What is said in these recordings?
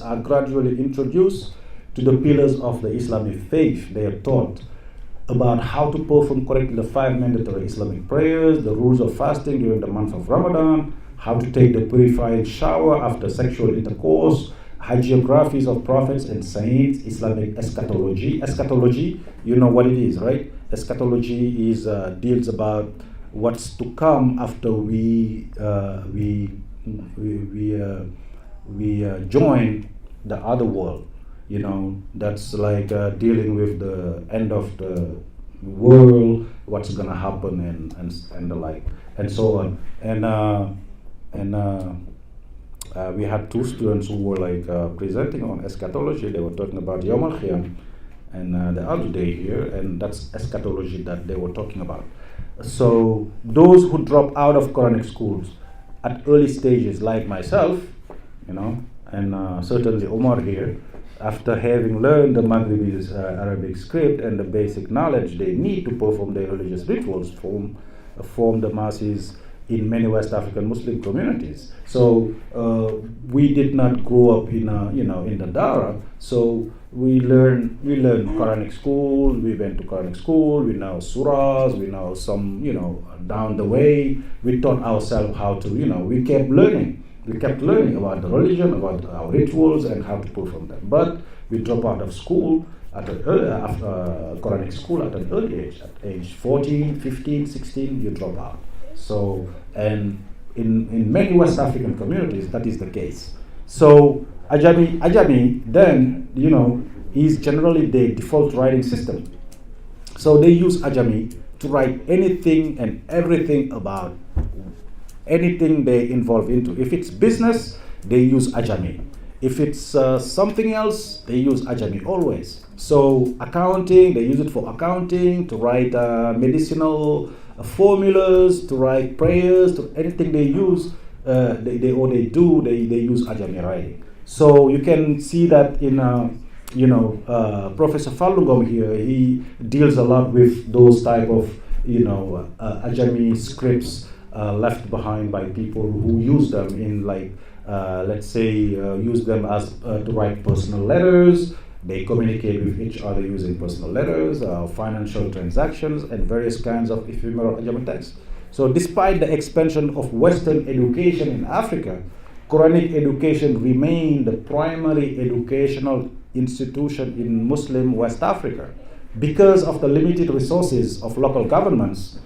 are gradually introduced to the pillars of the Islamic faith. They are taught about how to perform correctly the 5 mandatory Islamic prayers, the rules of fasting during the month of Ramadan, how to take the purifying shower after sexual intercourse, hagiographies of prophets and saints, Islamic eschatology. Eschatology, you know what it is, right? Eschatology is deals about what's to come after we join the other world. You know, that's like dealing with the end of the world, what's gonna happen, and the like, and so on. And we had 2 students who were like presenting on eschatology. They were talking about Yom Al Qiyam, and the other day here, and that's eschatology that they were talking about. So those who drop out of Quranic schools at early stages, like myself, you know, and certainly Omar here, after having learned the Maghribi Arabic script and the basic knowledge they need to perform their religious rituals, form the masses in many West African Muslim communities. So we did not grow up in the Daaray. So we learned Quranic school. We went to Quranic school. We know surahs. We know some down the way. We taught ourselves how to we kept learning. We kept learning about the religion, about our rituals, and how to perform them. But we dropped out of school Quranic school at an early age. At age 14, 15, 16, you drop out. So, and in many West African communities, that is the case. So, Ajami then, is generally the default writing system. So they use Ajami to write anything and everything about anything they involve into. If it's business, they use Ajami. If it's something else, they use Ajami always. So accounting, they use it for accounting, to write medicinal formulas, to write prayers, to anything they use, they use Ajami writing. So you can see that in Professor Fallungom here, he deals a lot with those type of Ajami scripts left behind by people who use them in use them as to write personal letters. They communicate with each other using personal letters, financial transactions, and various kinds of ephemeral Ajami texts. So despite the expansion of Western education in Africa, Quranic education remained the primary educational institution in Muslim West Africa. Because of the limited resources of local governments,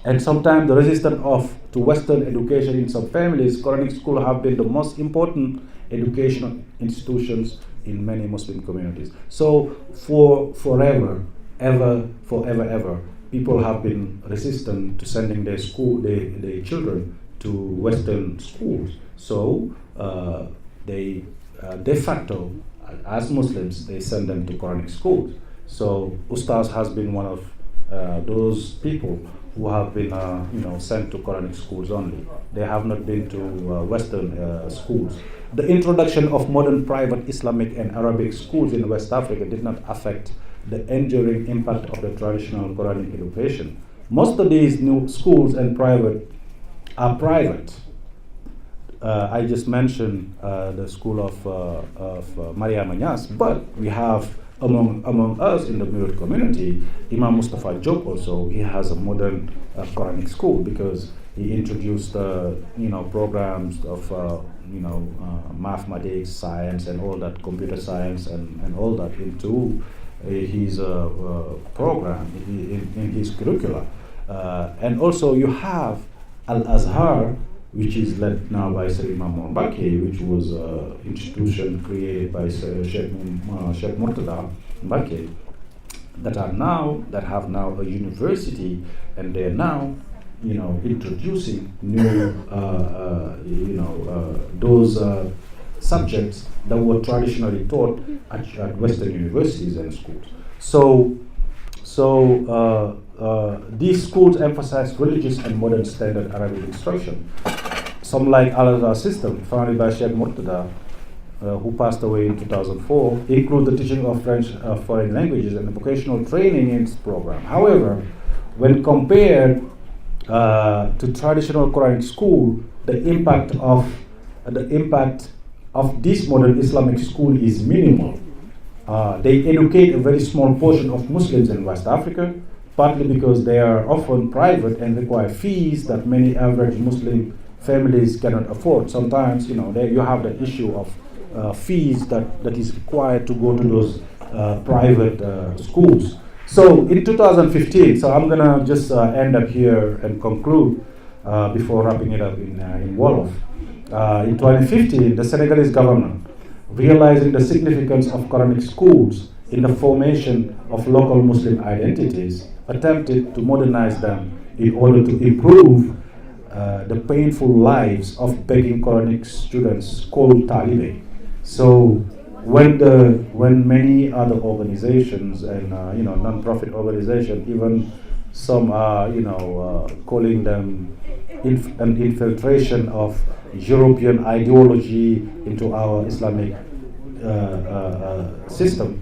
and sometimes the resistance to Western education in some families, Quranic schools have been the most important educational institutions in many Muslim communities. So forever, people have been resistant to sending their children to Western schools. So they de facto, as Muslims, they send them to Quranic schools. So Ustaz has been one of those people who have been sent to Quranic schools only. They have not been to Western schools. The introduction of modern private Islamic and Arabic schools in West Africa did not affect the enduring impact of the traditional Quranic education. Most of these new schools are private. I just mentioned the school of Maria Manyas, but we have among us in the Murid community, Imam Mustafa Job also, he has a modern Quranic school because he introduced programs of mathematics, science, and all that, computer science, and all that into his program, in his curricula. And also you have Al-Azhar, which is led now by Sir Imam Mbake, which was an institution created by Sheikh Murtada Mbake, that have now a university, and they're now introducing new those subjects that were traditionally taught at Western universities and schools. So these schools emphasize religious and modern standard Arabic instruction. Some like Al-Azhar system, founded by Sheikh Murtada, who passed away in 2004, include the teaching of French foreign languages and vocational training in its program. However, when compared to traditional Quranic school, the impact of this modern Islamic school is minimal. They educate a very small portion of Muslims in West Africa, partly because they are often private and require fees that many average Muslim families cannot afford. Sometimes, you have the issue of fees that is required to go to those private schools. So in 2015, so I'm gonna just end up here and conclude before wrapping it up in Wolof. In 2015, the Senegalese government, realizing the significance of Quranic schools in the formation of local Muslim identities, attempted to modernize them in order to improve the painful lives of begging Quranic students called Taliban. So when many other organizations and non-profit organizations, even some are calling them an infiltration of European ideology into our Islamic system,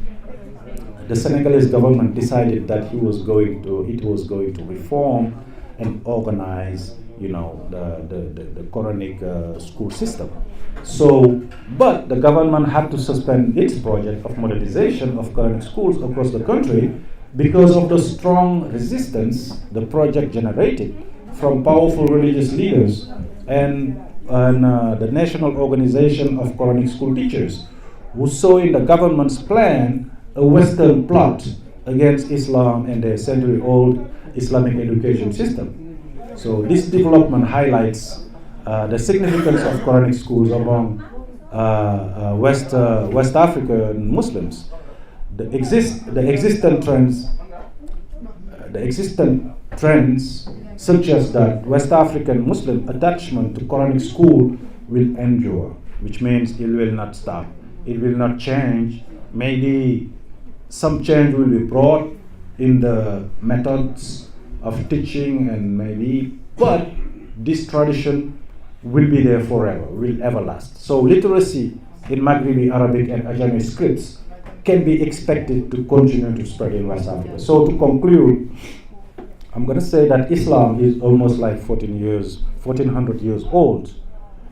the Senegalese government decided that it was going to reform and organize the Quranic school system. So, but the government had to suspend its project of modernization of Quranic schools across the country because of the strong resistance the project generated from powerful religious leaders and the National Organization of Quranic School Teachers, who saw in the government's plan a Western plot against Islam and the century-old Islamic education system. So this development highlights the significance of Quranic schools among West African Muslims. The existent trends suggest that West African Muslim attachment to Quranic school will endure, which means it will not stop. It will not change. Maybe some change will be brought in the methods of teaching but this tradition will be there forever, will everlast. So literacy in Maghrebi Arabic and Ajami scripts can be expected to continue to spread in West Africa. So to conclude, I'm going to say that Islam is almost like 1400 years old.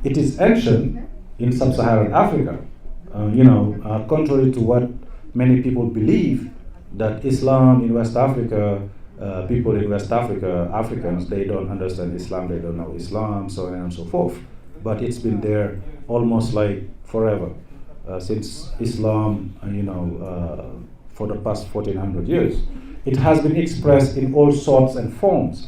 It is ancient in sub-Saharan Africa. Contrary to what many people believe, that Islam in West Africa, people in West Africa, Africans, they don't understand Islam, they don't know Islam, so on and so forth. But it's been there almost like forever, since Islam, for the past 1400 years. It has been expressed in all sorts and forms.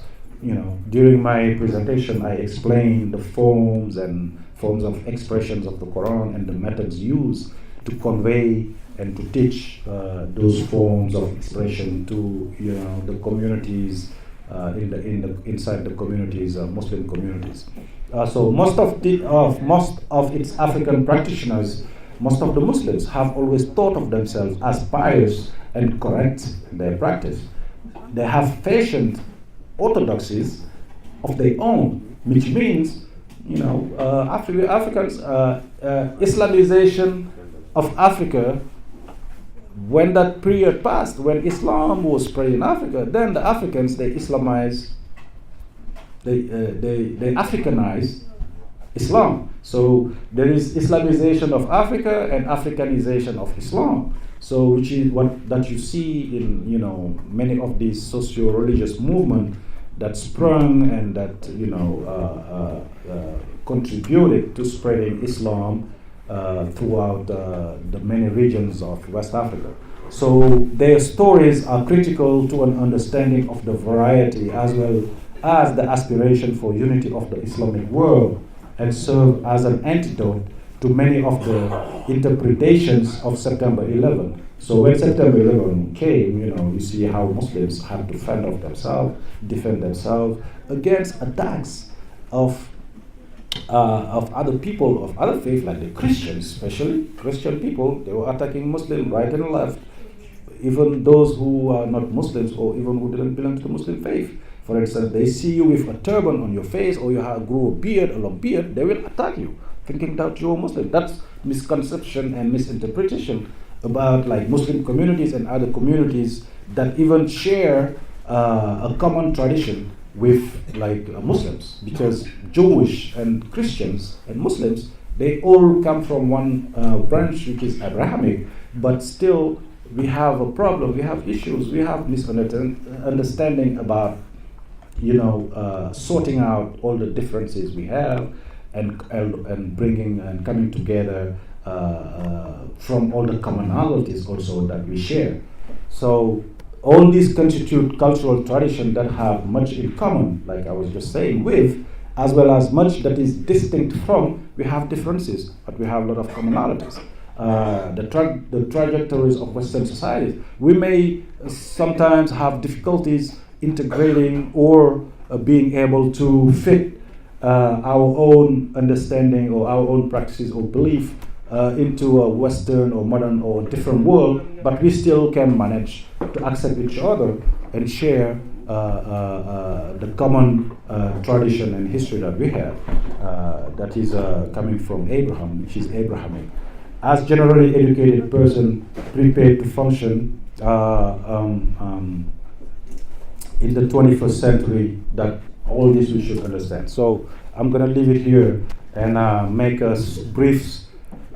During my presentation, I explained the forms of expressions of the Quran and the methods used to convey and to teach those forms of expression to the communities inside the communities, Muslim communities. So most of its African practitioners, most of the Muslims have always thought of themselves as pious and correct in their practice. They have fashioned orthodoxies of their own, which means Africans Islamization of Africa. When that period passed, when Islam was spread in Africa, then the Africans, they Islamized, they Africanized Islam. So there is Islamization of Africa and Africanization of Islam. So which is what that you see in many of these socio-religious movements that sprung and that contributed to spreading Islam throughout the many regions of West Africa. So their stories are critical to an understanding of the variety as well as the aspiration for unity of the Islamic world, and serve as an antidote to many of the interpretations of September 11. So when September 11 came, you see how Muslims had to defend themselves against attacks of other people of other faith, like the Christians, especially Christian people. They were attacking Muslims right and left, even those who are not Muslims or even who didn't belong to the Muslim faith. For instance, they see you with a turban on your face or you grew a long beard, they will attack you, thinking that you're Muslim. That's misconception and misinterpretation about like Muslim communities and other communities that even share a common tradition with like Muslims, because Jewish and Christians and Muslims, They all come from one branch, which is Abrahamic, but still we have a problem, we have issues, we have misunderstanding about, sorting out all the differences we have and bringing and coming together from all the commonalities also that we share. So all these constitute cultural traditions that have much in common, like I was just saying, with, as well as much that is distinct from. We have differences, but we have a lot of commonalities. The trajectories of Western societies, we may sometimes have difficulties integrating or being able to fit our own understanding or our own practices or belief into a Western or modern or different world, but we still can manage to accept each other and share the common tradition and history that we have that is coming from Abraham, which is Abrahamic. As generally educated person prepared to function in the 21st century, that all this we should understand. So I'm going to leave it here and make a brief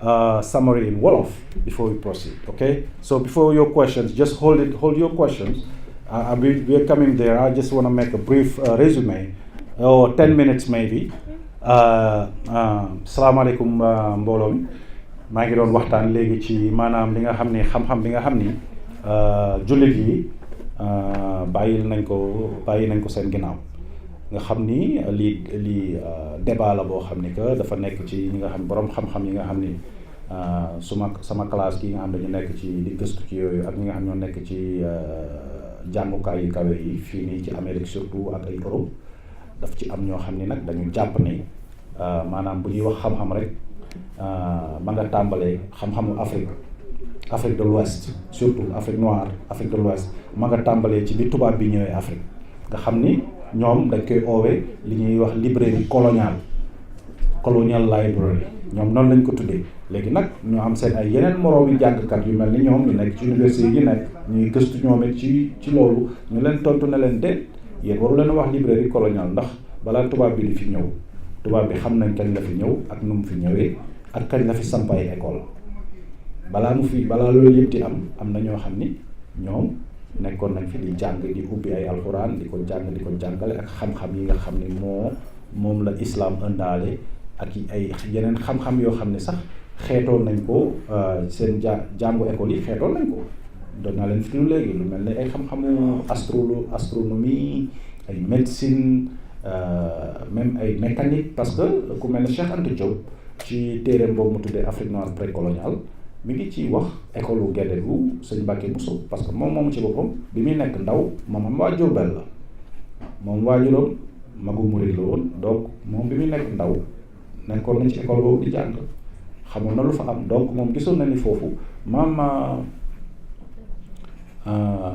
summary in Wolof before we proceed, okay? So before your questions, just hold your questions. We are coming there. I just want to make a brief resume, or 10 minutes maybe. Salaamaaleykum mbooloo mi. Maa ngi doon waxtaan léegi ci maanaam li nga xam ni xam-xam bi nga xam ni jullit yi bàyyi nañ ko seen ginnaaw. Nga xam ni lii débat la boo xam ni que dafa nekk ci ñi nga xam borom xam-xam yi nga xam ni sama classe gi nga xam dañu nekk ci di gëstu ci yooyu ak ñi nga xam ñoo nekk ci jàngukaay yu kawe yi fii nii ci Amérique surtout ak ay Europe daf ci am ñoo xam ni nag dañu jàpp ni maanaam bu ñuy wax xam-xam rek ma nga tàmbalee xam-xamu Afrique de l'Ouest, surtout Afrique noire, Afrique de l'Ouest ma nga tàmbalee ci bi tubaab bi ñëwee Afrique nga xam ni ñoom dañ koy oowee li ñuy wax librairie colonial library, ñoom noonu lañ ko tuddee. Léegi nag ñoo am seen ay yeneen moroomi jàngkat yu mel ni ñoom ñu nekk ci université yi nekk ñuy gëstu ñoom it ci loolu ñu leen tontu ne leen déet yéen waru leen wax librairie colonial ndax balaa tubaab bi di fi ñëw tubaab bi xam nañ kañ la fi ñëw ak nu mu fi ñëwee ak kañ la fi samp ay école balaa loolu yëpp di am na ñoo xam ni ñoom nekkoon nañ fi di jàng di ubbi ay alxuraan di ko jàngale ak xam-xam yi nga xam ni moom la islam ëndaale ak ay yeneen xam-xam yoo xam ne sax xeetoon nañ ko seen jàngu école yi xeetoon nañ ko doon naa leen fi léegi lu mel ne ay xam-xamu astronomie ay médecine même ay mécanique, parce que ku mel ne Cheikh Anta Diop ci téereem boobu mu tuddee Afrique noire précoloniale mi ngi ci wax école u Guédé bu sëñ Mbàkke Bousso, parce que moom ci boppam bi muy nekk ndaw moom waa Diourbel la moom waajuram magu murid la woon, donc moom bi muy nekk ndaw nekkoon na ci école boobu di jàng xamoon na lu fa am, donc moom gisoon na ni foofu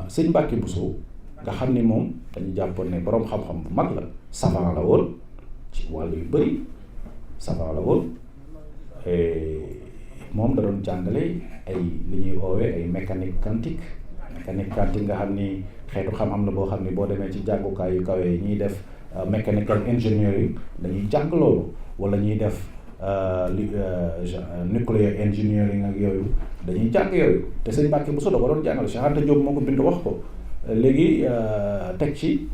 sëñ Mbàkke Bousso nga xam ni moom dañu jàppoon ne boroom xam-xam bu mag la, savant la woon ci wàllu yu bëri, savant la woon moom da doon jàngale ay li ñuy oowee ay mécanique quantique nga xam ni xeetu xam-xam la boo xam ni boo demee ci jàngukaay yu kawe yi ñuy def mechanical engineering dañuy jàng loolu, wala ñuy def nuclear engineering ak yooyu dañuy jàng yooyu, te sëñ Mbàkke Bousso da ko doon jàngale. Cheikh Anta Diop moo ko bind wax ko. Léegi teg ci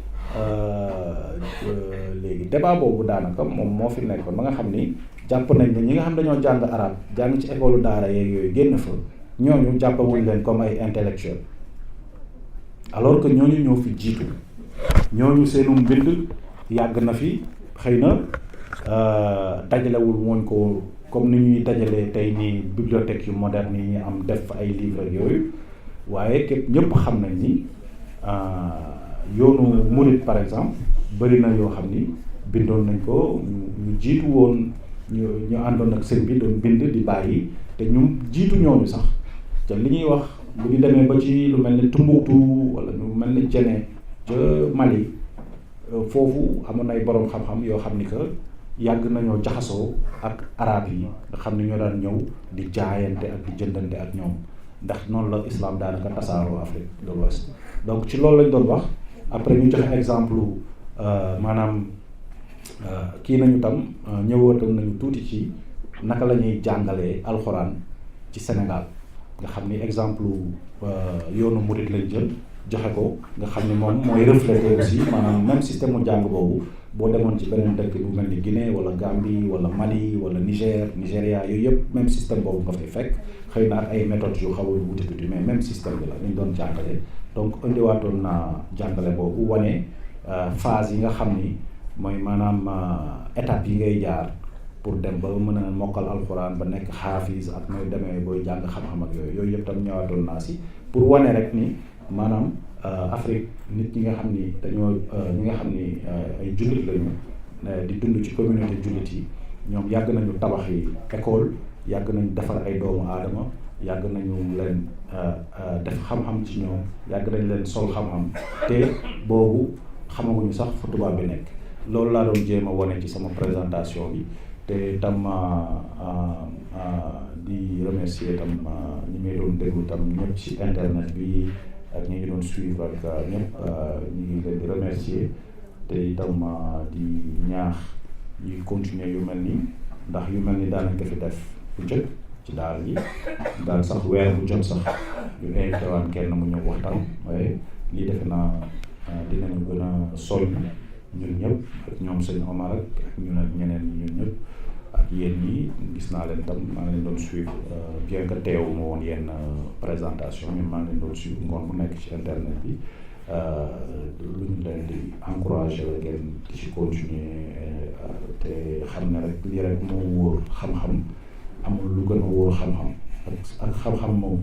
léegi débat boobu daanaka moom moo fi nekkoon ba nga xam ni jàpp nañ ne ñi nga xam dañoo jàng arab jàng ci école daara yeeg yooyu génn fa ñooñu jàppawuñ leen comme ay intellectuel, alors que ñooñu ñoo fi jiitu, ñooñu seenu mbind yàgg na fi, xëy na dajalewul woon ko comme ni ñuy dajalee tey nii bibliothèque yu moderne yi ñu am def ay livres yooyu, waaye képp ñëpp xam nañ ni yoonu murit par exemple bëri na yoo xam ni bindoon nañ ko ñu jiitu woon ñu àndoon ak sëñ bi doon bind di bàyyi, te ñu jiitu ñooñu sax te li ñuy wax bu ñu demee ba ci lu mel ni Tumbuktu wala lu mel ni Djenné ca Mali foofu amoon na ay borom xam-xam yoo xam ni que yàgg nañoo jaxasoo ak arab yi nga xam ne ñoo daan ñëw di jaayante ak di jëndante ak ñoom, ndax noonu la islam daanaka tasaaroo Afrique de l'Ouest. Donc ci loolu lañ doon wax. Après ñu joxe exemple maanaam kii nañu tam ñëwaatal nañu tuuti ci naka la ñuy jàngalee alxuraan ci Sénégal nga xam ni exemple yoonu murit lañ jël joxe ko nga xam ni moom mooy refléter aussi maanaam même système mu jàng boobu boo demoon ci beneen dëkk bu mel ni Guinée wala Gambie wala Mali wala Nigéria yooyu yëpp même système boobu nga fay fekk xëy na ak ay méthodes yu xaw a wuute tuuti mais même système bi la ñu doon jàngale donc indiwaatoon naa jàngale boobu wane phase yi nga xam ni mooy maanaam étape yi ngay jaar pour dem ba mën a mokkal alxuraan ba nekk xaafis ak nooy demee booy jàng xam-xam ak yooyu yëpp tam ñëwaatoon naa si pour wane rek ni maanaam Afrique nit ñi nga xam ni dañoo ñi nga xam ni ay jullit lañu di dund ci communauté jullit yi ñoom yàgg nañu tabax yi école yàgg nañu defar ay doomu aadama yàgg nañu leen def xam-xam ci ñoom yàgg nañu leen sol xam-xam te boobu xamaguñu sax fu tubaab bi nekk loolu laa doon jéem a wane ci sama présentation bi te tam di remercier tam ñi may doon déglu tam ñëpp ci internet bi ak ñi ngi doon suivre ak ñëpp ñu ngi leen di remercier te itam di ñaax ñuy continuer yu mel nii ndax yu mel ni daanañ ko fi def bu njëkk ci daara ji daal sax weer bu jot sax ñu invité waan kenn mu ñëw waxtaan waaye lii defe naa dinañu gën a soññ ñun ñëpp ak ñoom sëñ Omar ak ñun ak ñeneen ñun ñëpp ak yéen ñi gis naa leen tam maa ngi leen doon suivre bien que teewu ma woon yenn présentation ñun maa ngi leen doon suivre ngoon bu nekk ci internet bi lu ñu leen di encouragé la ngeen di ci continuer te xam ne rek lii rek moo wóor xam-xam amul lu gën a wóor xam-xam ak xam-xam moom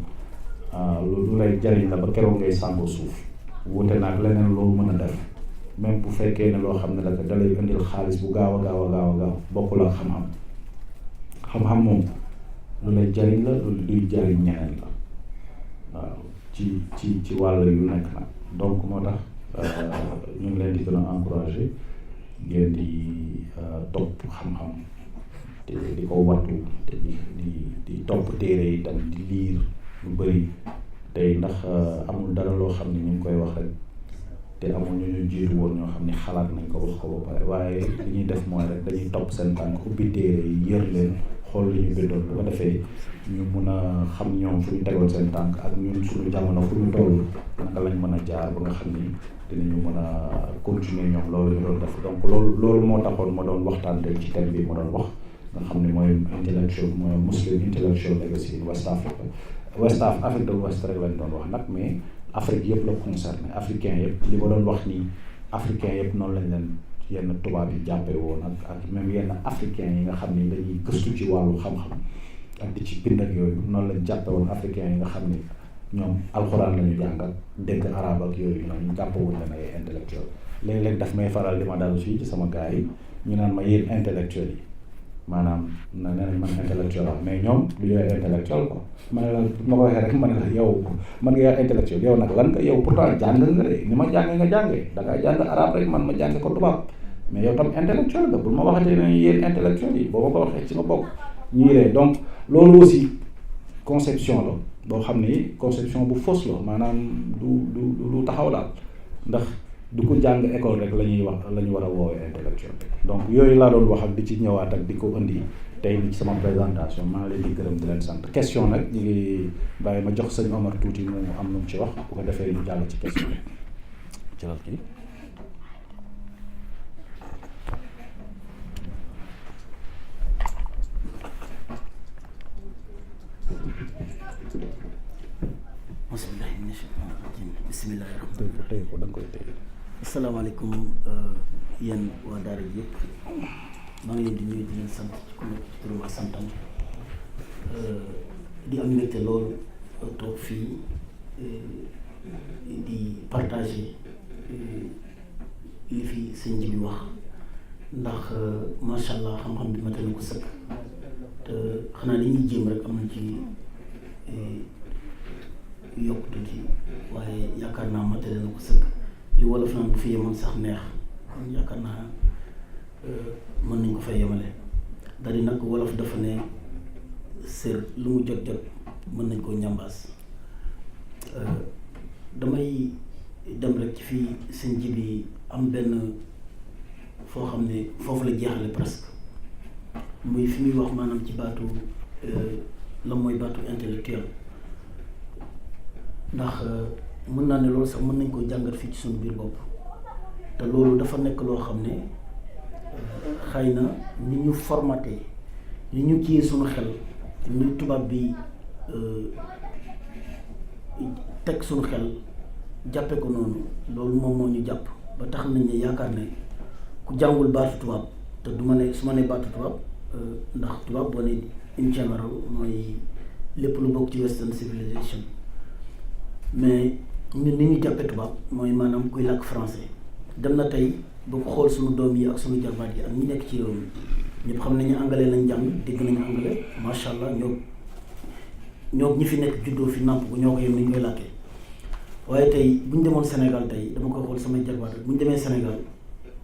lu lay jariñ la ba keroog ngay sàngoo suuf wuute naag leneen loo mën a def même bu fekkee ne loo xam ne la da lay indil xaalis bu gaaw a gaaw bokkul ak xam-xam xam-xam moom lu lay jariñ la lu luy jariñ ñeneen la waaw ci wàll yu nekk nag donc moo tax ñu ngi leen di gën a encouragé ngeen di topp xam-xam te di ko wattu te di topp téere yi tam di liir lu bëri tey ndax amul dara loo xam ne ñu ngi koy wax rek te amul ñu jiitu woon ñoo xam ne xalaat nañ ko wax ko ba pare waaye li ñuy def mooy rek dañuy topp seen tànk ubbi téere yi yër leen xool li ñu bindoon bu ko defee ñu mun a xam ñoom fu ñu tegoon seen tànk ak ñun suñu jamono fu ñu toll naka lañ mën a jaar ba nga xam ni dinañu mën a continuer ñoom loolu ñu doon def donc loolu moo taxoon ma doon waxtaan tey ci thème bi ma doon wax nga xam ne mooy intellectual mooy Muslim intellectual legacy in West Africa Afrique de l'Ouest rek lañ doon wax nag mais Afrique yëpp la concerné africain yëpp li ma doon wax nii africain yëpp noonu lañ leen yenn tubaab yi jàppee woon ak même yenn africain yi nga xam ni dañuy gëstu ci wàllu xam-xam ak di ci bind ak yooyu noonu lañ jàppe woon africain yi nga xam ni ñoom alxuraan la ñu jàng ak dégg arabe ak yooyu noonu ñu jàppe woon leen ay intellectuel léeg-léeg daf may faral di ma dal fii ci sama gars yi ñu naan ma yéen intellectuel yi maanaam nee nañ man intellectuel la mais ñoom du yooyu intellectuel quoi ma ne la ma ko waxee rek ma ne la yow man nga yor intellectuel yow nag lan nga yow pourtant jàng nga de ni ma jàngee nga jàngee da ngaa jàng arabe rek man ma jàng ko tubaab mais yow tam intellectuel nga bul ma waxatee ne yéen intellectuel yi boo ma ko waxee ci nga bokk ñii ree donc loolu aussi conception la boo xam ni conception bu fausse la maanaam du taxaw daal ndax du ko jàng école rek la ñuy wax la ñu war a woowee intellectuel donc yooyu laa doon wax ak di ci ñëwaat ak di ko indi tey ni ci sama présentation maa ngi leen di gërëm di leen sant question nag ñu ngi bàyyi ma jox sëñ Omar tuuti mu am lu mu ci wax bu ko defee ñu jàll ci question bi jëlal kii bismillahi rahmaani ko da nga koy téye asalaamaaleykum yéen waa daara ji yëpp maa ngi leen di nuyu di leen sant ci ku nekk ci turam ak santam di am mbégte loolu toog fii di partager li fi sëñ Djiby wax ndax macha allah xam-xam bi mate na ko sëkk te xanaa li ñuy jéem rek am na ci yokk tuuti waaye yaakaar naa mate na ko sëkk li wolof naan bu fi yemoon sax neex kon yaakaar naa mën nañ ko fay yemale dari nag wolof dafa ne sër lu mu jot mën nañ koo ñambaas damay dem rek ci fii sëñ Djiby am benn foo xam ne foofu la jeexale presque muy fi muy wax maanaam ci baatu la mooy baatu intellectuel ndax mën naa ne loolu sax mën nañ ko jàngat fii ci suñu biir bopp te loolu dafa nekk loo xam ne xëy na ni ñu formaté ni ñu kiyee suñu xel ni tubaab bi teg suñu xel jàppe ko noonu loolu moom moo ñu jàpp ba tax nañ ne yaakaar ne ku jàngul baatu tubaab te du ma ne su ma ne baatu tubaab ndax tubaab boo ne in general mooy lépp lu bokk ci western civilization mais ñun ni ñu jàppe tubaab mooy maanaam kuy làkk français dem na tey ba ko xool suñu doom yi ak suñu jarbaat yi ak ñi nekk ci réew mi ñëpp xam nañu anglais lañ jàng dégg nañu anglais macha allah ñoo ñi fi nekk juddoo fi nàmp ko ñoo ko yem ni ñu koy làkkee waaye tey bu ñu demoon Sénégal tey dama koy xool samay jarbaat bu ñu demee Sénégal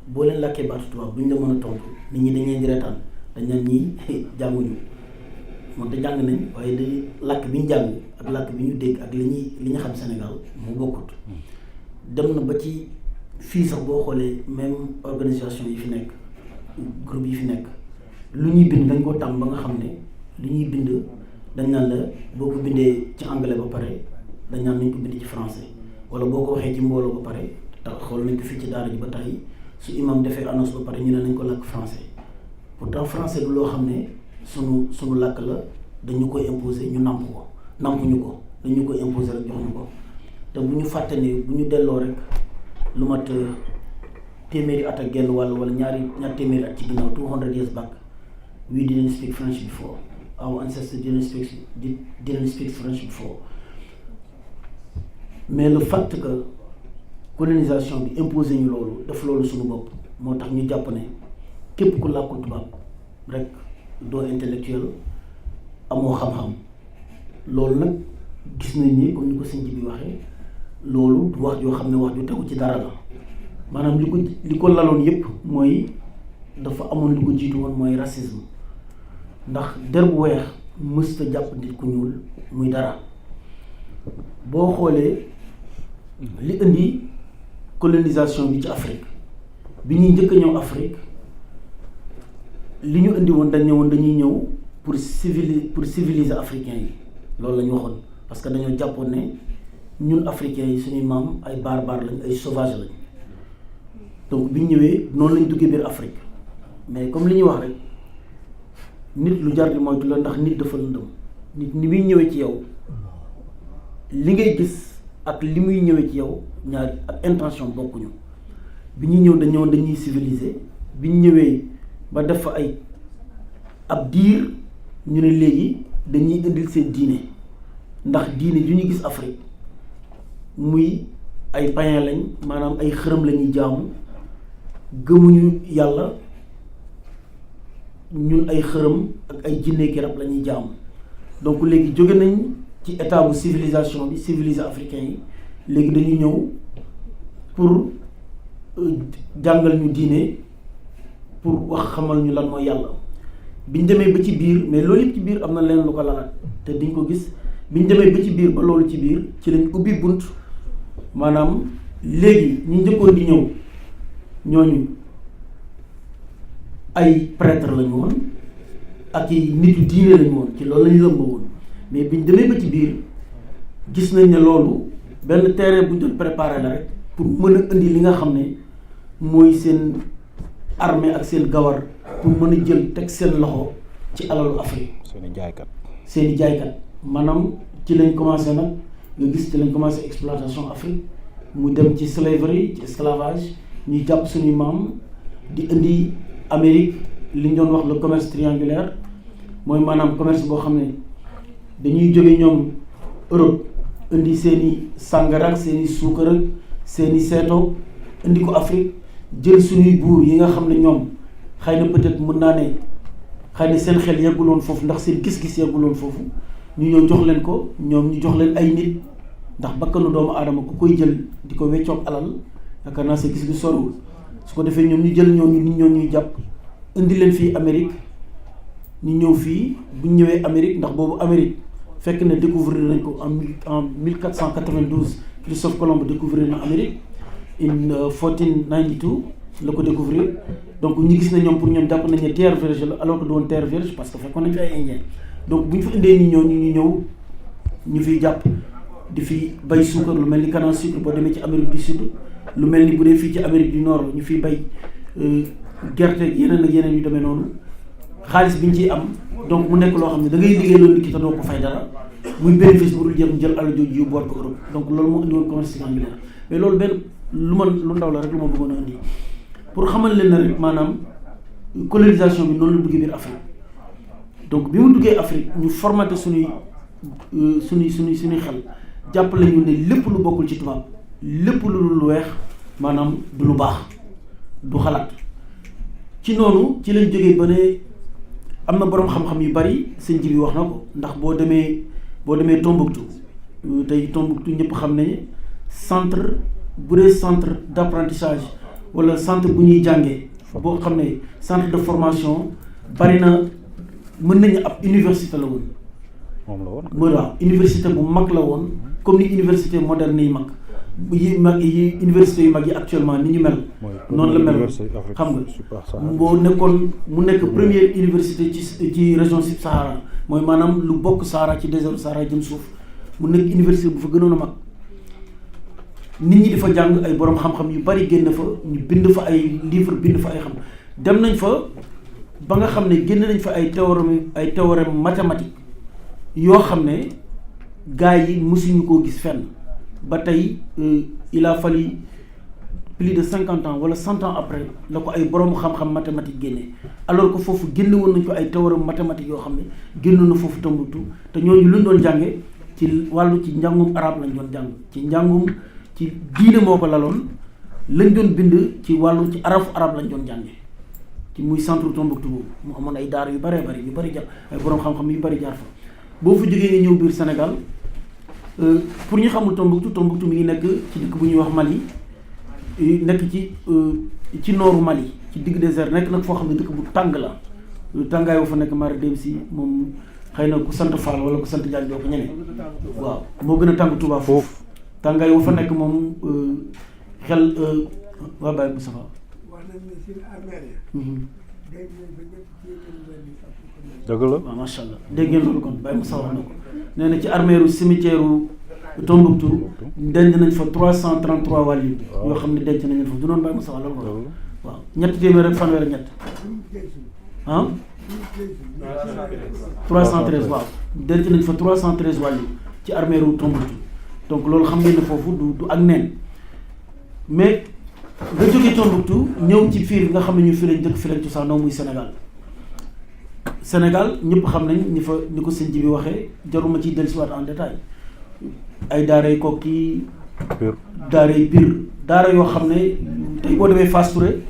boo leen làkkee baatu tubaab bu ñu la mën a tontu nit ñi dañ leen di reetaan dañ naan ñii jànguñu moom te jàng nañ waaye di làkk bi ñu jàng ak làkk bi ñu dégg ak li ñu xam Sénégal mu bokkut dem na ba ci fii sax boo xoolee même organisation yi fi nekk groupe yi fi nekk lu ñuy bind dañ ko tàmm ba nga xam ne lu ñuy bind dañ naan la boo ko bindee ci anglais ba pare dañ naan nañ ko bind ci français wala boo ko waxee ci mbooloo ba pare tax xool nañ ko fii ci daara ji ba tey su imam defee annonce ba pare ñu ne nañ ko làkk français pourtant français du loo xam ne sunu làkk la dañu koy imposer ñu nampuñu ko dañu koy imposer rek jox ñu ko te bu ñu fàtte ne bu ñu delloo rek lu mat téeméeri at ak genn wàll wala ñaar téeméeri at ci ginnaaw 200 years back we didn't speak French before our ancestors didn't speak French before mais le fait que colonisation bi imposé ñu loolu def loolu suñu bopp moo tax ñu jàpp ne képp ku làkkul tubaab rek doo intellectuel amoo xam-xam loolu nag gis nañ ni comme ni ko sëñ bi waxee loolu du wax joo xam ne wax ju tegu ci dara la maanaam li ko laloon yépp mooy dafa amoon lu ko jiitu woon mooy racisme ndax der bu weex mësta jàpp nit ku ñuul muy dara boo xoolee li indi colonisation bi ci Afrique bi ñuy njëkk a ñëw Afrique li ñu indi woon dañ ne woon dañuy ñëw pour civiliser africains yi loolu la ñu waxoon parce que dañoo jàppoon ne ñun africains yi suñuy maam ay barbares lañ ay sauvages lañ donc bi ñu ñëwee noonu lañ duggee biir Afrique mais comme li ñuy wax rek nit lu jar di moytu la ndax nit dafa lëndëm nit ni muy ñëwee ci yow li ngay gis ak li muy ñëwee ci yow ñaar ak intention bokkuñu bi ñu ñëw dañuy civiliser bi ñu ñëwee ba def fa ay ab diir ñu ne léegi dañuy indil seen diine ndax diine yu ñu gis Afrique muy ay païens lañ maanaam ay xërëm lañuy jaamu gëmuñu yàlla ñun ay xërëm ak ay jinne ki rab lañuy jaamu donc léegi jóge nañ ci état bu civilisation bi civiliser africain yi léegi dañuy ñëw pour jàngal ñu diine pour wax xamal ñu lan mooy yàlla biñ demee ba ci biir mais loolu yëpp ci biir am na leen lu ko lalaat te diñ ko gis biñ demee ba ci biir ba loolu ci biir ci lañ ubbi bunt maanaam léegi ñu njëkkoon di ñëw ñooñu ay prêtre lañu woon ak i nitu diine lañu woon ci loolu lañu lëmba woon mais biñ demee ba ci biir gis nañ ne loolu benn terrain bu ñu doon préparé la rek pour mën a indi li nga xam ne mooy seen armée ak seen gawar pour mën a jël teg seen loxo ci alalu Afrique. seen i jaaykat maanaam ci lañ commencé nag nga gis ci lañ commencé exploitation Afrique mu dem ci slavery ci esclavage ñuy jàpp suñuy maam di indi Amérique li ñu doon wax le commerce triangulaire mooy maanaam commerce boo xam ne dañuy jóge ñoom Europe indi seen i sàngara ak seen i suukar ak seen i seetoo indi ko Afrique jël suñuy buur yi nga xam ne ñoom xëy na peut-être mën naa ne xëy na seen xel yegguloon foofu ndax seen gis-gis yegguloon foofu ñu ñëw jox leen ko ñoom ñu jox leen ay nit ndax bakkanu doomu aadama ku koy jël di ko weccoog alal yaakaar naa sa gis-gis soriwul su ko defee ñoom ñu jël ñooñu nit ñoo ñuy jàpp indi leen fii Amérique ñu ñëw fii bu ñu ñëwee Amérique ndax boobu Amérique fekk na découvrir nañ ko en 1492 Christophe Colomb découvrir na Amérique in 1492 la ko découvrir donc ñu gis ne ñoom pour ñoom jàpp nañ ne terre vierge la alors que doon terre vierge parce que fekkoon nañ fi ay indien donc bu ñu fa indee nit ñooñu ñu ñëw ñu fiy jàpp di fi bay suukar lu mel ni canne à sucre boo demee ci Amérique du Sud lu mel ni bu dee fii ci Amérique du Nord ñu fiy bay gerte yeneen ak yeneen yu demee noonu xaalis bi ñu ciy am donc mu nekk loo xam ne da ngay liggéey loolu nit ki te doo ko fay dara muy bénéfice bu dul jeex jël alal jooju yóbbuwaat ko Europe donc loolu moo indi woon commerce triangulaire mais loolu benn lu ndaw la rek lu ma bëggoon a indi pour xamal leen na rek maanaam colonisation bi noonu la duggee biir Afrique donc bi mu duggee Afrique ñu formaté suñuy xel jàppale ñu ne lépp lu bokkul ci tubaab lépp lu weex maanaam du lu baax du xalaat ci noonu ci lañ jógee ba ne am na boroom xam-xam yu bari sëñ Djiby wax na ko ndax boo demee Tombouctou tey Tombouctou ñëpp xam ne centre bu dee centre d'apprentissage wala centre bu ñuy jàngee boo xam ne centre de formation bari na mën nañu ab université la woon. moom la woon voilà université bu mag la woon comme ni université moderne yi mag yi université yu mag yi actuellement ni ñu mel. noonu la mel xam nga boo nekkoon mu nekk première université ci région Sub-Sahara mooy maanaam lu bokk Sahara ci désert Sahara jëm suuf mu nekk université bu fa gënoon a mag nit ñi di fa jàng ay borom xam-xam yu bari génn fa ñu bind fa ay livre bind fa ay xam dem nañ fa ba nga xam ne génn nañ fa ay théorème mathématique yoo xam ne gars yi mësuñu koo gis fenn ba tey il a fallu plus de 50 ans wala 100 ans après la ko ay borom xam-xam mathématique génne alors que foofu génne woon nañ ko ay théorème mathématique yoo xam ne génnoon na foofu Tombouctou te ñooñu luñ doon jànge ci wàllu ci njàngum arab lañ doon jàng ci njàngum ci diine moo ko laloon lañ doon bind ci wàllu ci arab lañ doon jànge ci muy centre Tombouctou boobu mu amoon ay daara yu bëree bëri yu bëri jar ay borom xam-xam yu bëri jaar fa boo fa jógee nga ñëw biir Sénégal pour ñu xamul Tombouctou mi ngi nekk ci dëkk bu ñuy wax Mali nekk ci nooru Mali ci digg désert nekk nag foo xam ne dëkk bu tàng la tàngaay bu fa nekk mara dem si moom xëy na ku sant Fall wala ku sant Diagne doo ko ñene waaw moo gën a tàng Touba foofu tàngaay bu fa nekk moom xel waa Baye Moustapha dëgg la waaw macha allah dégg ngeen loolu kon Baye Moussa wax na ko nee na ci armeeru cimetière Tombouctou denc nañ fa 333 wàllu yoo xam ne denc nañ leen fa du noonu Baye Moussa wax loolu ko waaw ñetti téeméer rek fanweer ak ñett ah 313 waaw denc nañ fa 313 wàllu ci armeeru Tombouctou donc loolu xam ngeen ne foofu du ak neen mais nga jógee Tombouctou ñëw ci fiir nga xam ne ñu fi lañ dëkk fi lañ cosaanoo muy Sénégal ñëpp xam nañ ni ko sëñ Djiby waxee jaruma ciy dellusiwaat en détail ay daaray Kokki daaray Pire daara yoo xam ne tey boo demee Fass Touré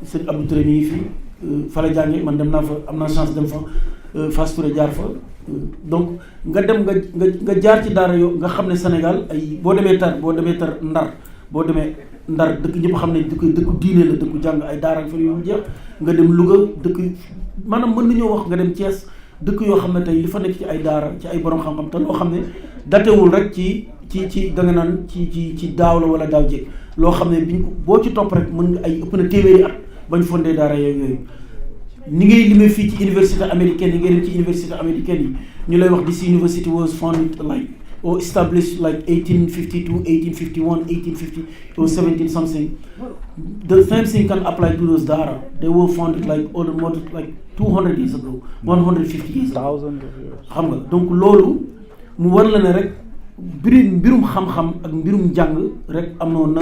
sëñ Abdou Touré mi ngi fii fa la jànge man dem naa fa am naa chance dem fa Fass Touré jaar fa donc nga dem nga jaar ci daara yoo nga xam ne Sénégal ay boo demee tar Ndar boo demee Ndar dëkk ñëpp xam ne dëkku diine la dëkku jàng ay daara fa yu jeex nga dem Louga dëkk maanaam mën nañoo wax nga dem Thiès dëkk yoo xam ne tey li fa nekk ci ay daara ci ay borom xam-xam te loo xam ne datewul rek ci da nga naan ci daaw la wala daaw jéeg loo xam ne biñ ko boo ci topp rek mën nga ay ëpp na téeméeri at bañ fondé daara yooyu ni ngay limee fii ci université américaine yi ngay dem ci université américaine yi ñu lay wax this university was founded like or established like 1852, 1851, 1850 or 17 something. The same thing can apply to those Dara. They were founded like almost like 200 years ago, 150 years ago. Thousands of years. xam nga donc loolu mu war la ne rek mbirum xam-xam ak mbirum jàng rek amoon na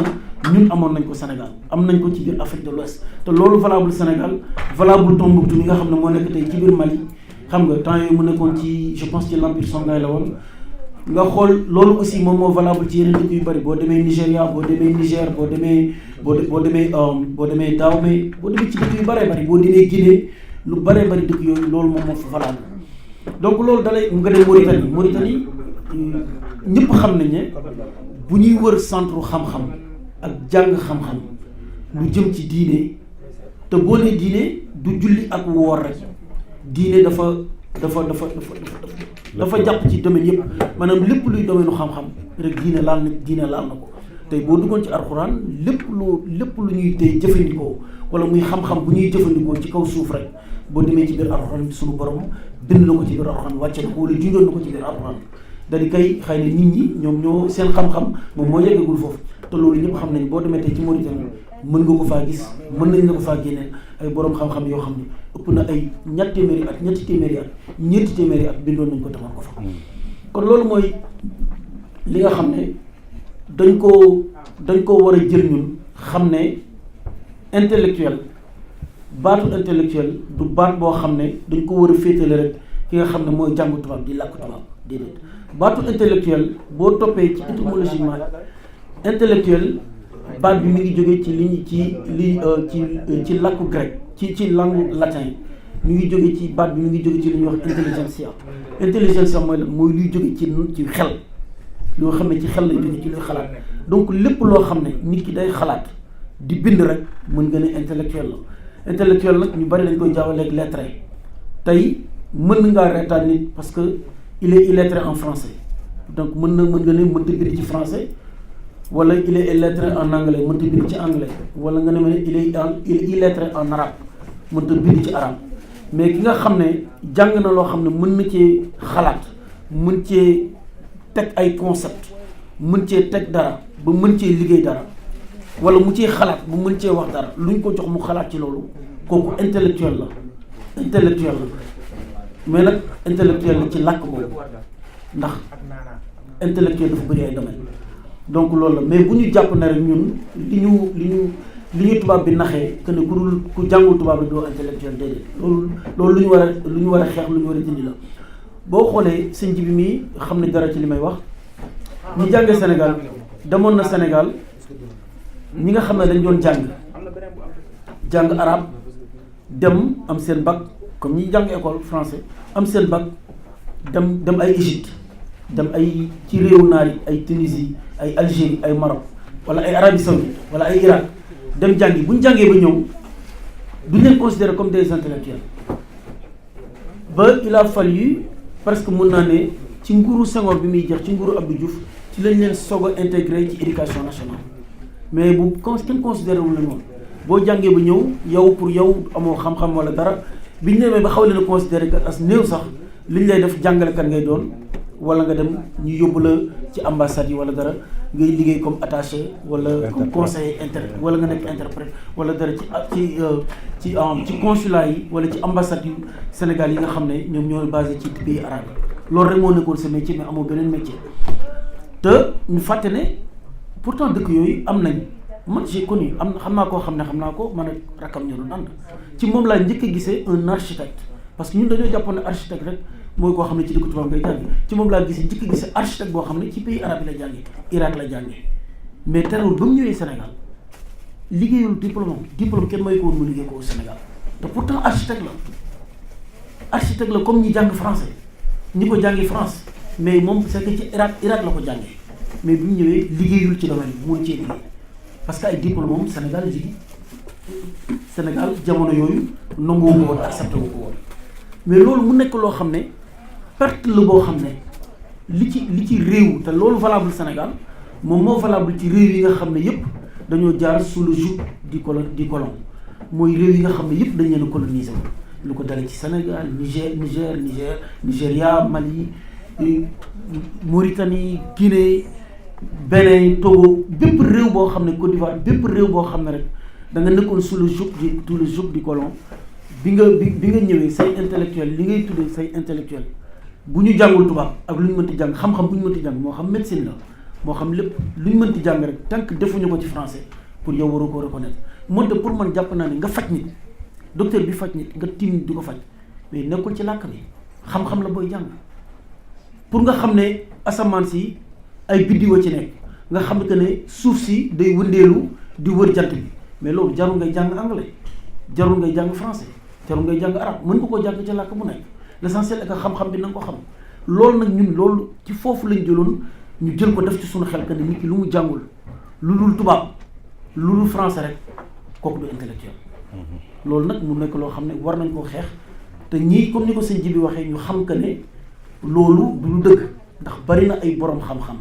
ñun amoon nañ ko Sénégal am nañ ko ci biir Afrique de l'Ouest te loolu valable Sénégal valable Tombouctou mi nga xam ne moo nekk tey ci biir Mali xam nga temps yooyu mu nekkoon ci je pense ci l'empire Songhai la woon. nga xool loolu aussi moom moo valable ci yeneen dëkk yu bari boo demee Nigéria boo demee Niger boo demee Dahomey boo demee ci dëkk yu bëree bëri boo demee Guinée lu bëree bëri dëkk yooyu loolu moom moo fa valable donc loolu dalay nga dem Mauritanie ñëpp xam nañ ne bu ñuy wër centre xam-xam ak jàng xam-xam lu jëm ci diine te boo nee diine du julli ak woor rek diine dafa jàpp ci domaine yëpp maanaam lépp luy domaine xam-xam rek diine laal na ko tey boo duggoon ci alxuraan lépp lu ñuy tey jëfandikoo wala muy xam-xam bu ñuy jëfandikoo ci kaw suuf rek boo demee ci biir alxuraan suñu borom bind na ko ci biir alxuraan wàcce na ko wala junjoon na ko ci biir alxuraan da-di kay xëy na nit ñi ñoom ñoo seen xam-xam moom moo yeggagul foofu te loolu ñëpp xam nañ boo demee tey ci Mauritanie mën nga ko faa gis mën nañ la ko faa génneel ay borom xam-xam yoo xam ne ëpp na ay ñetti téeméeri at bindoon nañ ko tamal ko fa kon loolu mooy li nga xam ne dañ koo war a jël ñun xam ne intellectuel baatu intellectuel du baat boo xam ne dañ ko war a féetale rek ki nga xam ne mooy jàng tubaab di làkk tubaab déedéet baatu intellectuel boo toppee ci étymologiquement intellectuel baat bi mi ngi jógee ci làkku grec ci langue latin mi ngi jóge ci baat bi mi ngi jóge ci li ñuy wax intelligentsia mooy lan mooy luy jóge ci xel loo xam ne ci xel lay jóge ci luy xalaat donc lépp loo xam ne nit ki day xalaat di bind rek mën nga ne intellectuel la intellectuel nag ñu bari lañ koy jaawaleeg lettré tey mën ngaa reetaan nit parce que il est illettré en français donc mën nga ne mënta bind ci français wala il est illettré en anglais mënta bind ci anglais wala nga ne ma ne il est illettré en arabe mënta bind ci arabe mais ki nga xam ne jàng na loo xam ne mën na cee xalaat mën cee teg ay concept mën cee teg dara ba mën cee liggéey dara wala mu cee xalaat bu mën cee wax dara luñ ko jox mu xalaat ci loolu kooku intellectuel la mais nag intellectuel la ci làkk boobu ndax intellectuel dafa bëri ay domaine donc loolu la mais bu ñu jàpp ne rek ñun li ñu tubaab bi naxee que ne ku jàngul tubaab bi doo intellectuel déedéet loolu lu ñu war a xeex lu ñu war a dindi la boo xoolee sëñ Djiby mi xam ne dara ci li may wax ñi jàngee Sénégal demoon na Sénégal ñi nga xam ne dañ doon jàng arabe dem am seen bac comme ñi jàng école français am seen bac dem ay Égypte dem ay ci réewu naar yi ay Tunisie ay Algérie ay Maroc wala ay Arabie Saoudite wala ay Irak dem jàngi bu ñu jàngee ba ñëw duñ leen considérer comme des intellectuels ba il a fallu presque mën naa ne ci nguuru Senghor bi muy jeex ci nguuru Abdou Diouf ci lañ leen soog a intégré ci éducation nationale mais kenn considéré wu leen woon boo jàngee ba ñëw yow pour yow amoo xam-xam wala dara bi ñu demee ba xaw leen a considéré que as néew sax li ñu lay def jàngalekat ngay doon wala nga dem ñu yóbbu la ci ambassade yi wala dara ngay liggéey comme attaché wala comme conseiller wala nga nekk interprète wala dara ci consulat yi wala ci ambassade yu Sénégal yi nga xam ne ñoom ñoo basé ci pays arabe yi loolu rek moo nekkoon sa métier mais amoo beneen métier te ñu fàtte ne pourtant dëkk yooyu am nañ man j'ai connu xam naa koo xam ne xam naa ko man ak rakkam ñoo doon ànd ci moom laa njëkk a gisee un architecte parce que ñun dañoo jàppoon ne architecte rek mooy koo xam ne ci dëkk tubaab ngay jàngi ci moom laa gisee njëkk a gisee architecte boo xam ne ci pays arabe yi la jàngi Irak la jàngi mais terewul ba mu ñëwee Sénégal liggéeyul diplôme kenn may ko woon mu liggéey ko au Sénégal te pourtant architecte la comme ñi jàng français ñi ko jàngi France mais moom c'est que ci Irak la ko jàngee mais bi mu ñëwee liggéeyul ci domaine bi mun cee liggéey parce que ay diplôme moom Sénégal jigi Sénégal jamono yooyu nangoo ko woon accepté wu ko woon mais loolu mu nekk loo xam ne perte la boo xam ne li ci réew te loolu valable Sénégal moom moo valable ci réew yi nga xam ne yëpp dañoo jaar sous le joug du colon mooy réew yi nga xam ne yëpp dañ leen a coloniser woon lu ko dalee ci Sénégal Nigéria Mali Mauritanie Guinée Bénin Togo bépp réew boo xam ne Côte d'Ivoire bépp réew boo xam ne rek da nga nekkoon sous le joug du colon bi nga ñëwee say intellectuel li ngay tuddee say intellectuel bu ñu jàngul tubaab ak lu ñu mënti jàng xam-xam bu ñu mënti jàng moo xam médecine la moo xam lépp lu ñu mënti jàng rek tant que defuñu ko ci français pour yow waroo ko reconnaître moonte pour man jàpp naa ne nga faj nit docteur bi faj nit nga tiim nit di ko faj mais nekkul ci làkk bi xam-xam la booy jàng pour nga xam ne asamaan si ay biddiwa ci nekk nga xam que ne suuf si day wëndeelu di wër jant bi mais loolu jarul ngay jàng anglais jarul ngay jàng français jarul ngay jàng arabe mën nga koo jàng ci làkk bu nekk l'essentiel est que xam-xam bi na nga ko xam loolu nag ñun loolu ci foofu lañ jëloon ñu jël ko def ci suñu xel que ne nit ki lu mu jàngul lu dul tubaab lu dul français rek kooku du intellectuel loolu nag mu nekk loo xam ne war nañ koo xeex te ñii comme ni ko sëñ Djiby waxee ñu xam que ne loolu du lu dëgg ndax bari na ay borom xam-xam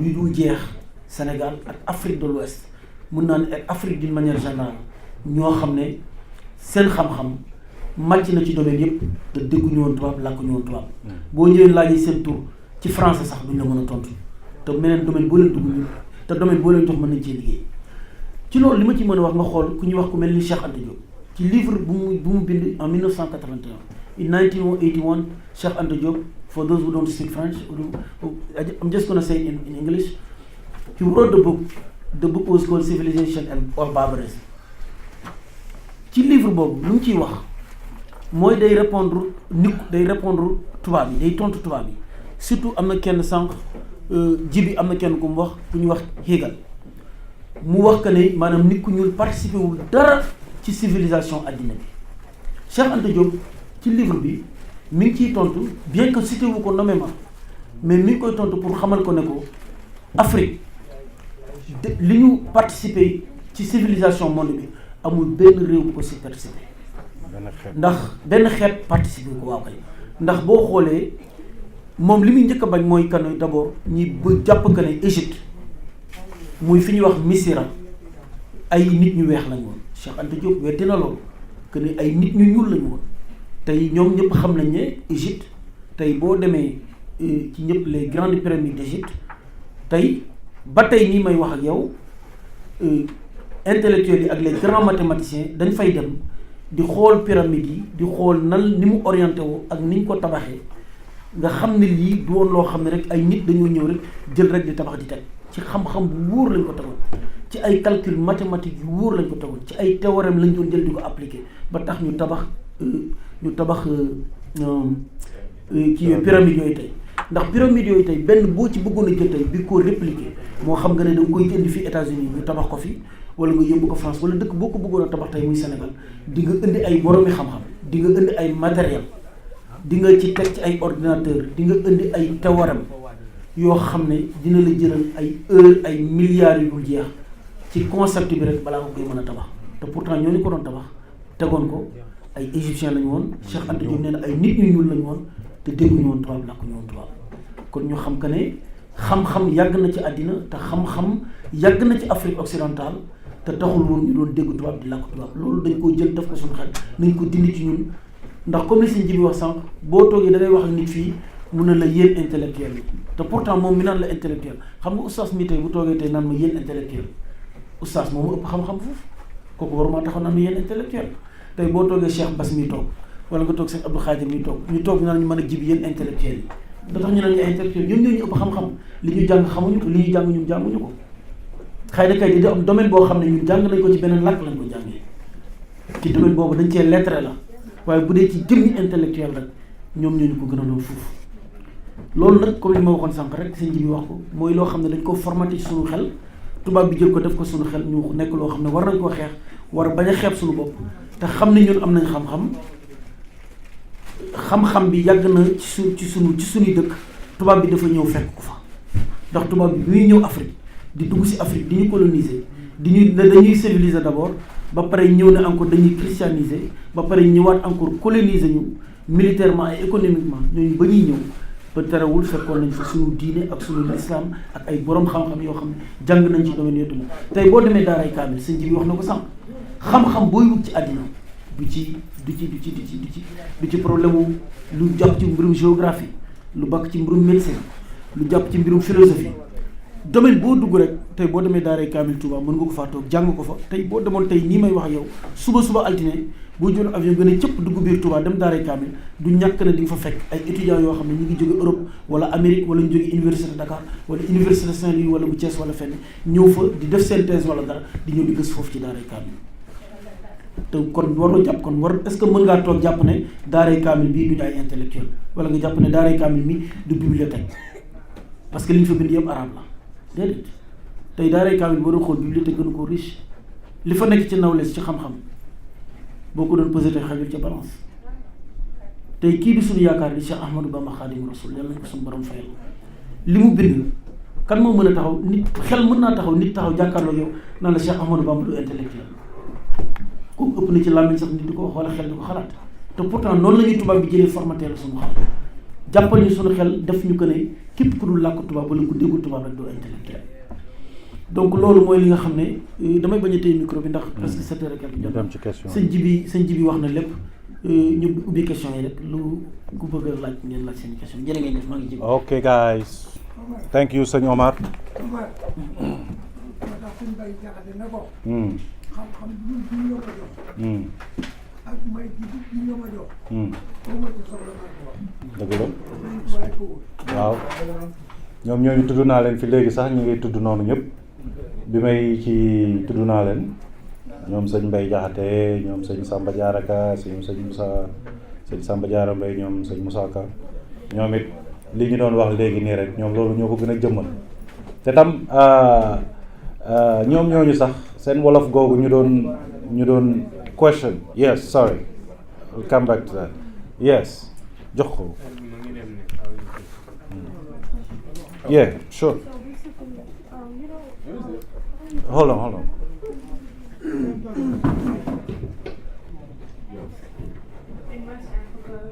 yu dul jeex Sénégal ak Afrique de l'Ouest mun naa ne ak Afrique d'une manière générale ñoo xam ne seen xam-xam màcc na ci domaine yëpp te dégguñu woon tubaab làkkuñu woon tubaab boo ñëwee laajee seen tur ci français sax duñ la mën a tontu te meneen domaine boo leen dugg ñu te domaine boo leen jox mën nañ cee liggéey ci loolu li ma ci mën a wax nga xool ku ñuy wax ku mel ni Cheikh Anta Diop ci livre bu mu bind en 1981 in 1981 Cheikh Anta Diop, for those who don't speak French, I'm just going to say it in English. He wrote the book. The book was called Civilization or Barbarism. ci livre boobu lu mu ciy wax mooy day répondre tubaab yi day tontu tubaab yi surtout am na kenn sànq Djiby am na kenn ku mu wax ku ñuy wax Cheikhoul mu wax que ne maanaam nit ku ñuul participé wul dara ci civilisation addina bi Cheikh Anta Diop ci livre bi mi ngi ciy tontu bien que cité wu ko nommément mais mi ngi koy tontu pour xamal ko ne ko Afrique li ñu participé ci civilisation monde bi amul benn réew bu ko si participé ndax benn xeet participé ko waaw kay ndax boo xoolee moom li muy njëkk a bañ mooy que ne d'abord ñi ba jàpp que ne Égypte muy fi ñuy wax Misira ay nit ñu weex lañu woon Cheikh Anta Diop weddi na loolu que ne ay nit ñu ñuul lañu woon tey ñoom ñëpp xam nañ ne Égypte tey boo demee ci ñëpp les grandes pyramides d'Égypte tey ba tey nii may wax ak yow intellectuels yi ak les grands mathématiciens dañ fay dem di xool pyramides yi di xool nan ni mu orienté woo ak ni ñu ko tabaxee nga xam ne lii du woon loo xam ne rek ay nit dañoo ñëw rek jël rek di tabax di teg ci xam-xam bu wóor lañ ko tegoon ci ay calcul mathématique yu wóor lañ ko tegoon ci ay théorème lañ doon jël di ko appliquer ba tax ñu tabax kii pyramide yooyu tey ndax pyramide yooyu tey benn boo ci bëggoon a jël tey bi ko répliquer moo xam nga ne da nga koy jënd fii États-Unis ñu tabax ko fi wala nga yóbbu ko France wala dëkk boo ko bëggoon a tabax tey muy Sénégal di nga indi ay boroomi xam-xam di nga indi ay matériel di nga ci teg ci ay ordinateur di nga indi ay théorème yoo xam ne dina la jëlal ay heure ay milliards yu dul jeex ci concept bi rek balaa nga koy mën a tabax te pourtant ñoo ni ko doon tabax tegoon ko ay égyptiens lañu woon Cheikh Anta Diop nee na ay nit ñu ñuul lañu woon te dégguñu woon tubaab làkkuñu woon tubaab kon ñu xam que ne xam-xam yàgg na ci àddina te xam-xam yàgg na ci Afrique occidentale te taxul woon ñu doon dégg tubaab di làkk tubaab loolu dañ koo jël def ko suñu xel nañ ko dindi ci ñun ndax comme li sëñ Djiby wax sànq boo toogee da ngay wax ak nit fii mun na la yéen intellectuel yi te pourtant moom mi naan la intellectuel xam nga oustaz mi tey bu toogee tey naan ma yéen intellectuel oustaz moom mu ëpp xam-xam foofu kooku waruma taxaw naan ma yéen intellectuel tey boo toogee Cheikh Bass mi toog wala nga toog Cheikh Abdou Khadir mi toog ñu toog naan ñu mën a Djiby yéen intellectuel yi da tax ñu naan ñu ay intellectuel ñoom ñoo ñu ëpp xam-xam li ñu jàng xamuñu ko li ñu jàng ñun jànguñu ko xëy na kay di am domaine boo xam ne ñun jàng nañ ko ci beneen làkk lañ ko jàngee ci domaine boobu dañ cee lettré la waaye bu dee ci jëmmi intellectuel rek ñoom ñoo ñu ko gën a doon fuuf loolu nag comme li ma waxoon sànq rek sëñ Djiby wax ko mooy loo xam ne dañ ko formaté ci suñu xel tubaab bi jël ko def ko suñu xel ñu nekk loo xam ne war nañ koo xeex war a bañ a xeeb suñu bopp te xam ne ñun am nañ xam-xam bi yàgg na ci suñuy dëkk tubaab bi dafa ñëw fekk ko fa ndax tubaab bi muy ñëw Afrique di dugg si Afrique di ñu coloniser dañuy civiliser d'abord ba pare ñëw ne encore dañuy christianiser ba pare ñëwaat encore coloniser ñu militairement et économiquement ñooñu ba ñuy ñëw ba terewul fekkoon nañ fa suñu diine ak suñu islam ak ay borom xam-xam yoo xam ne jàng nañ ci domaine yooyu tey boo demee Daaray Kaamil sëñ Djiby wax na ko sànq xam-xam booy wut ci àddina du ci problème wu lu jàpp ci mbirum géographie lu bakk ci mbirum médecine lu jàpp ci mbirum philosophie domaine boo dugg rek tey boo demee Daaray Kaamil Touba mën nga ko faa toog jàng ko fa tey boo demoon tey nii may wax yow suba altine boo jël avion gën a cëpp dugg biir Touba dem Daaray Kaamil du ñàkk na di nga fa fekk ay étudiants yoo xam ne ñu ngi jóge Europe wala Amérique wala ñu jóge université Dakar wala université Saint-Louis wala bu Thiès wala fenn ñëw fa di def seen thèse wala dara di ñëw di gës foofu ci Daaray Kaamil te kon waroo jàpp kon est-ce que mën ngaa toog jàpp ne Daaray Kaamil bii du ñu ay intellectuel wala nga jàpp ne Daaray Kaamil mi du bibliothèque parce que li ñu fa bind yëpp arabe la déedéet tey Daaray Kaamil boo doon xool bibliothèque gënu ko riche li fa nekk ci nawlees ci xam-xam boo ko doon pesé tey xajul ca balance tey kii bi suñu yaakaar di Cheikh Ahmadou Bamba Khadim Rasoul yàlla nañ ko suñu borom fayal li mu bind kan moo mën a taxaw nit xel mën naa taxaw nit taxaw jàkkaarloo yow naan la Cheikh Ahmadou Bamba du intellectuel kooku ëpp na ci làmmiñ sax nit di ko wax wala xel di ko xalaat te pourtant noonu la ñuy tubaab bi jëlee formaté la suñu xam jàppal ñu suñu xel def ñu ko ne képp ku dul làkk tubaab wala ku déggul tubaab rek doo intellectuel donc loolu mooy li nga xam ne damay bañ a téye micro bi ndax parce que 7 heures et quelques ñu dem ci question sëñ Djiby wax na lépp ñu ubbi question yi rek lu ku bëgg a laaj ngeen laaj seen question jërë ngeen def maa ngi Djiby. Okay guys, thank you sëñ Omar. xam-xam bi ñu ko jox ak may ji ñu ma jox ko ci soxla naa ko dëgg la waaw ñoom ñooñu tudd naa leen fi léegi sax ñu ngi tudd noonu ñëpp bi may ci tudd naa leen ñoom sëñ Mbaye Jaxate ñoom sëñ Samba Diarra Ka sëñ Moussa sëñ Samba Diarra Mbaye ñoom sëñ Moussa Ka ñoom it li ñu doon wax léegi nii rek ñoom loolu ñoo ko gën a jëmmal te tam ñoom ñooñu sax seen wolof googu ñu doon question yes sorry I'll come back to that yes jox ko yeah sure hold on in West Africa,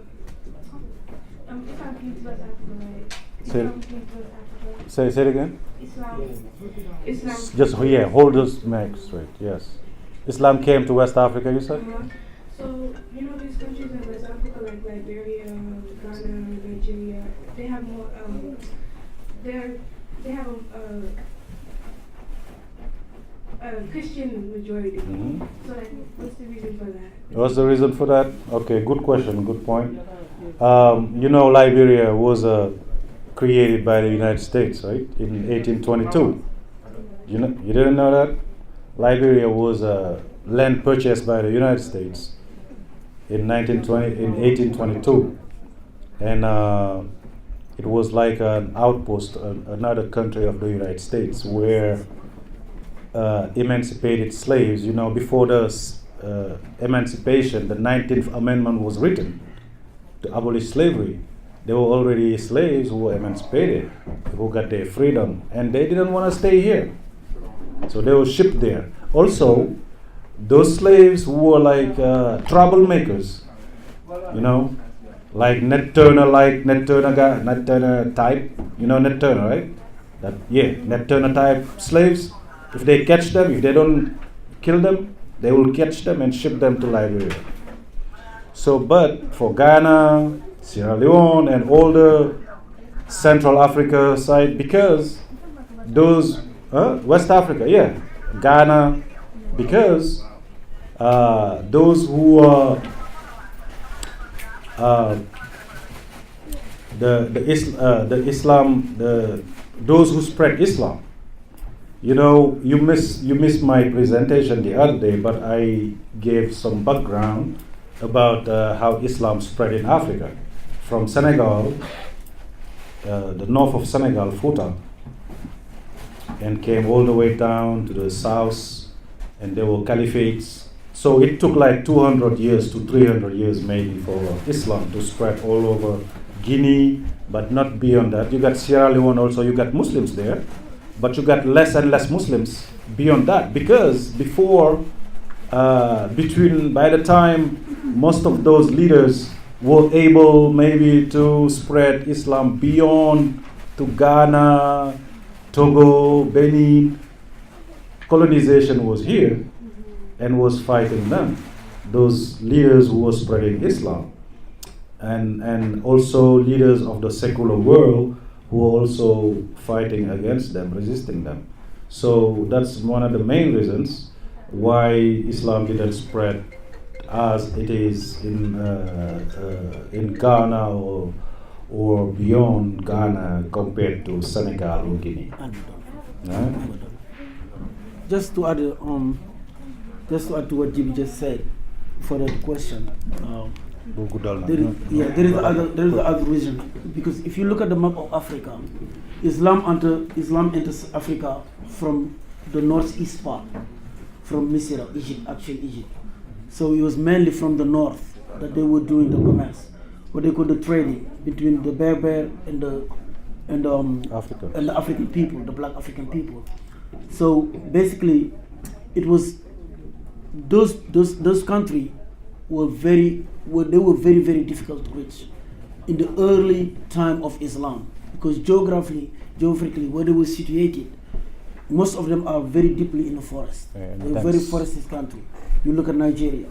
Islam came to West Africa, right? Say- Islam came to West Africa. say it again Islam. just hold this mic straight yes Islam came to West Africa you said So these countries in West Africa like Liberia, Ghana, Nigeria, they have more. They have a Christian majority. Mhm. So what's the reason for that? What's the reason for that? Okay, good question, good point. Liberia was created by the United States, right, in 1822. You didn't know that? Liberia was land purchased by the United States in 1822, and it was like an outpost, another country of the United States, where emancipated slaves. Before the emancipation, the 19th Amendment was written to abolish slavery. There were already slaves who were emancipated, who got their freedom, and they didn't want to stay here. So they were shipped there. Also, those slaves who were like troublemakers, like Ned Turner type, Ned Turner, right? Ned Turner type slaves. If they catch them, if they don't kill them, they will catch them and ship them to Liberia. So, but for Ghana, Sierra Leone, and all the Central Africa side, because those West Africa, Ghana, because those who are those who spread Islam. You missed my presentation the other day, but I gave some background about how Islam spread in Africa, from Senegal, the north of Senegal, Fouta, and came all the way down to the south, and there were caliphates. So it took like 200 years to 300 years maybe for Islam to spread all over Guinea, but not beyond that. You got Sierra Leone also, you got Muslims there, but you got less and less Muslims beyond that, because by the time most of those leaders were able maybe to spread Islam beyond to Ghana, Togo, Benin, colonization was here and was fighting them, those leaders who were spreading Islam, and also leaders of the secular world who were also fighting against them, resisting them. So that's one of the main reasons why Islam didn't spread as it is in Ghana or beyond Ghana compared to Senegal or Guinea. Just to add to what Djiby just said for that question, there is the other reason, because if you look at the map of Africa, Islam enters Africa from the northeast part, from Misra, actual Egypt. So it was mainly from the north that they were doing the commerce, what they call the trading between the Berber and the African people, the black African people. So basically, it was those countries were very difficult to reach in the early time of Islam, because geographically where they were situated, most of them are very deeply in the forest. They're a very forested country. You look at Nigeria.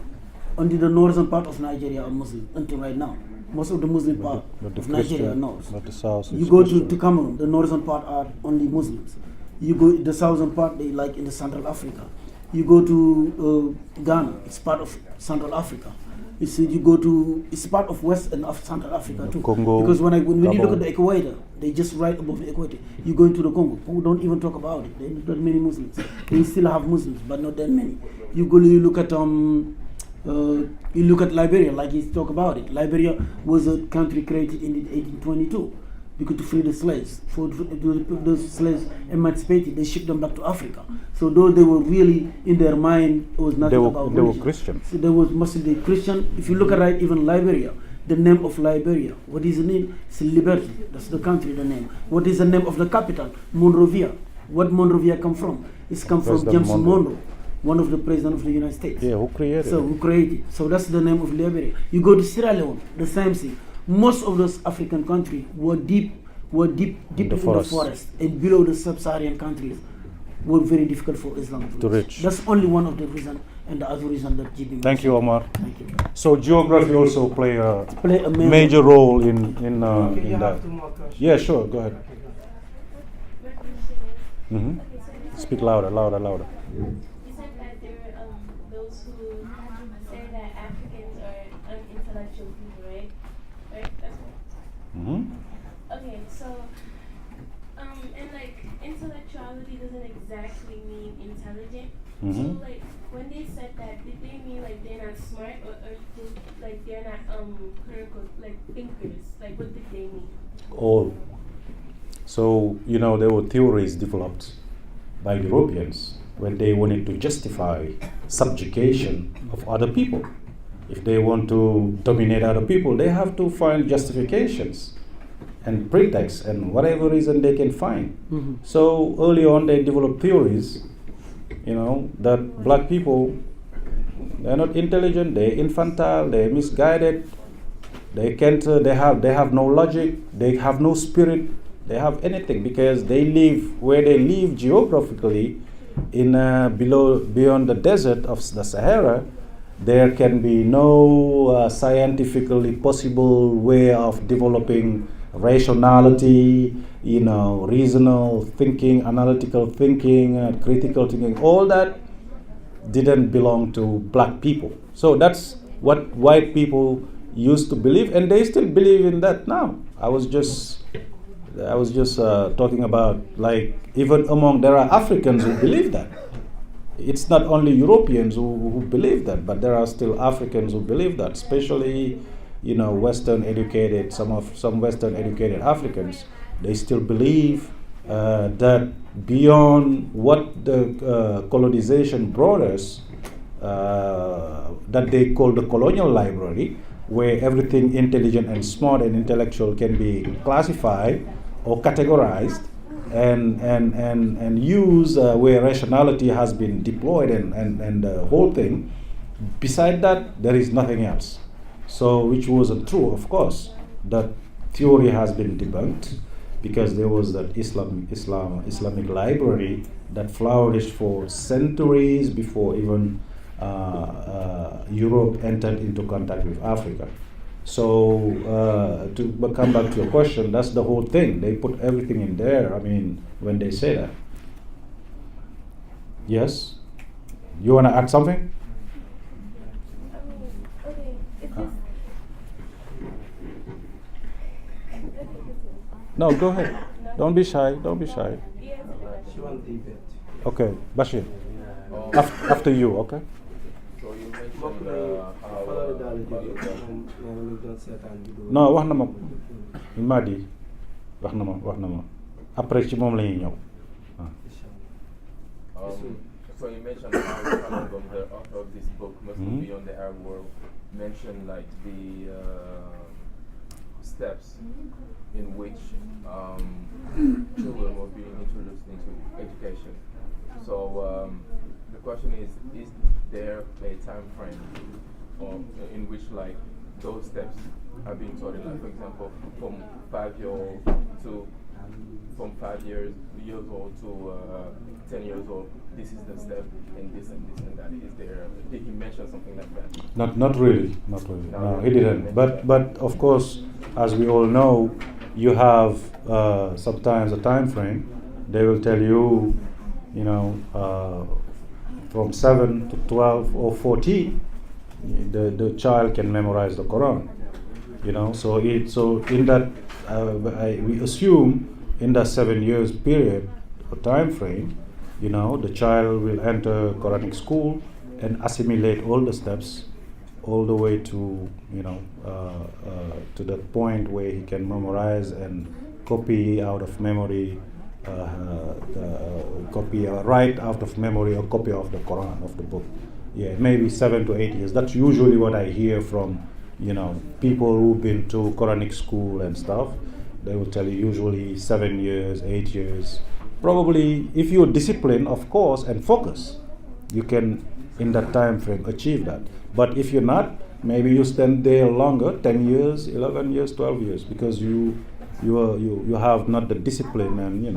Only the northern part of Nigeria are Muslim until right now. Most of the Muslim part of Nigeria are North. But the south You go to Cameroon, the northern part are only Muslims. You go the southern part, they like in the Central Africa. You go to Ghana, it's part of Central Africa. You see, you go to, it's part of West and of Central Africa too. Congo, because when you look at the equator, they just right above the equator. You go into the Congo. Congo don't even talk about it. There are not many Muslims. They still have Muslims, but not that many. You look at Liberia, like he talk about it. Liberia was a country created in 1822 because to free the slaves. For those slaves emancipated, they shipped them back to Africa. So though they were really in their mind, it was nothing about religion. They were Christian. So they was mostly Christian. If you look at even Liberia, the name of Liberia, what is the name? It's Liberty. That's the country, the name. What is the name of the capital? Monrovia. What Monrovia come from? It's come from James Monroe, one of the presidents of the United States. Yeah, who created it? Who created. So that's the name of Liberia. You go to Sierra Leone, the same thing. Most of those African countries were deep in the forest. And below the sub-Saharan countries were very difficult for Islam to reach. That's only one of the reasons, and the other reason that Djiby. Thank you, Omar. Thank you. So geography also play a major role in that. Yeah, sure. Go ahead. Speak louder. You said that there are those who say that Africans are unintellectual people, right? Right? That's right. Okay, so and like intellectuality doesn't exactly mean intelligent. So like when they said that, did they mean like they're not smart or like they're not critical, like thinkers? Like what did they mean? All. So there were theories developed by Europeans when they wanted to justify subjugation of other people. If they want to dominate other people, they have to find justifications and pretexts and whatever reason they can find. So early on they developed theories, that black people, they're not intelligent, they're infantile, they're misguided, they can't, they have no logic, they have no spirit, they have anything because they live where they live geographically in beyond the desert of the Sahara. There can be no scientifically possible way of developing rationality, reasonable thinking, analytical thinking, critical thinking. All that didn't belong to black people. So that's what white people used to believe, and they still believe in that now. I was just talking about, like, even there are Africans who believe that. It's not only Europeans who believe that, but there are still Africans who believe that, especially Western educated, some Western educated Africans. They still believe that beyond what the colonization brought us, that they call the colonial library, where everything intelligent and smart and intellectual can be classified or categorized and used, where rationality has been deployed and the whole thing. Beside that, there is nothing else. So, which wasn't true, of course. That theory has been debunked because there was that Islamic library that flourished for centuries before even Europe entered into contact with Africa. So, to come back to your question, that's the whole thing. They put everything in there, when they say that. Yes? You want to add something? Okay, it's just... No, go ahead. No. Don't be shy. Yes. Okay, Bashir. After you, okay? So you mentioned Non, wax na ma Madi wax na ma après ci moom la ñuy ñëw. So you mentioned how Khadeem, the author of this book, Muslim Beyond the Arab World, mentioned like the steps in which children were being introduced into education. So the question is there a time frame in which like those steps are being taught in, like, for example, from 5-year-old to from 5 years old to 10 years old, this is the step, and this and this and that. Is there? Did he mention something like that? Not really. No, he didn't. But of course, as we all know, you have sometimes a time frame. They will tell you, from 7 to 12 or 14, the child can memorize the Quran. So in that we assume in that 7 years period or time frame, the child will enter Quranic school and assimilate all the steps, all the way to the point where he can memorize and copy out of memory, write out of memory a copy of the Quran, of the book. Yeah, maybe 7 to 8 years. That's usually what I hear from people who've been to Quranic school and stuff. They will tell you usually 7 years, 8 years. Probably, if you're disciplined, of course, and focus, you can, in that time frame, achieve that. But if you're not, maybe you stand there longer, 10 years, 11 years, 12 years, because you have not the discipline, and you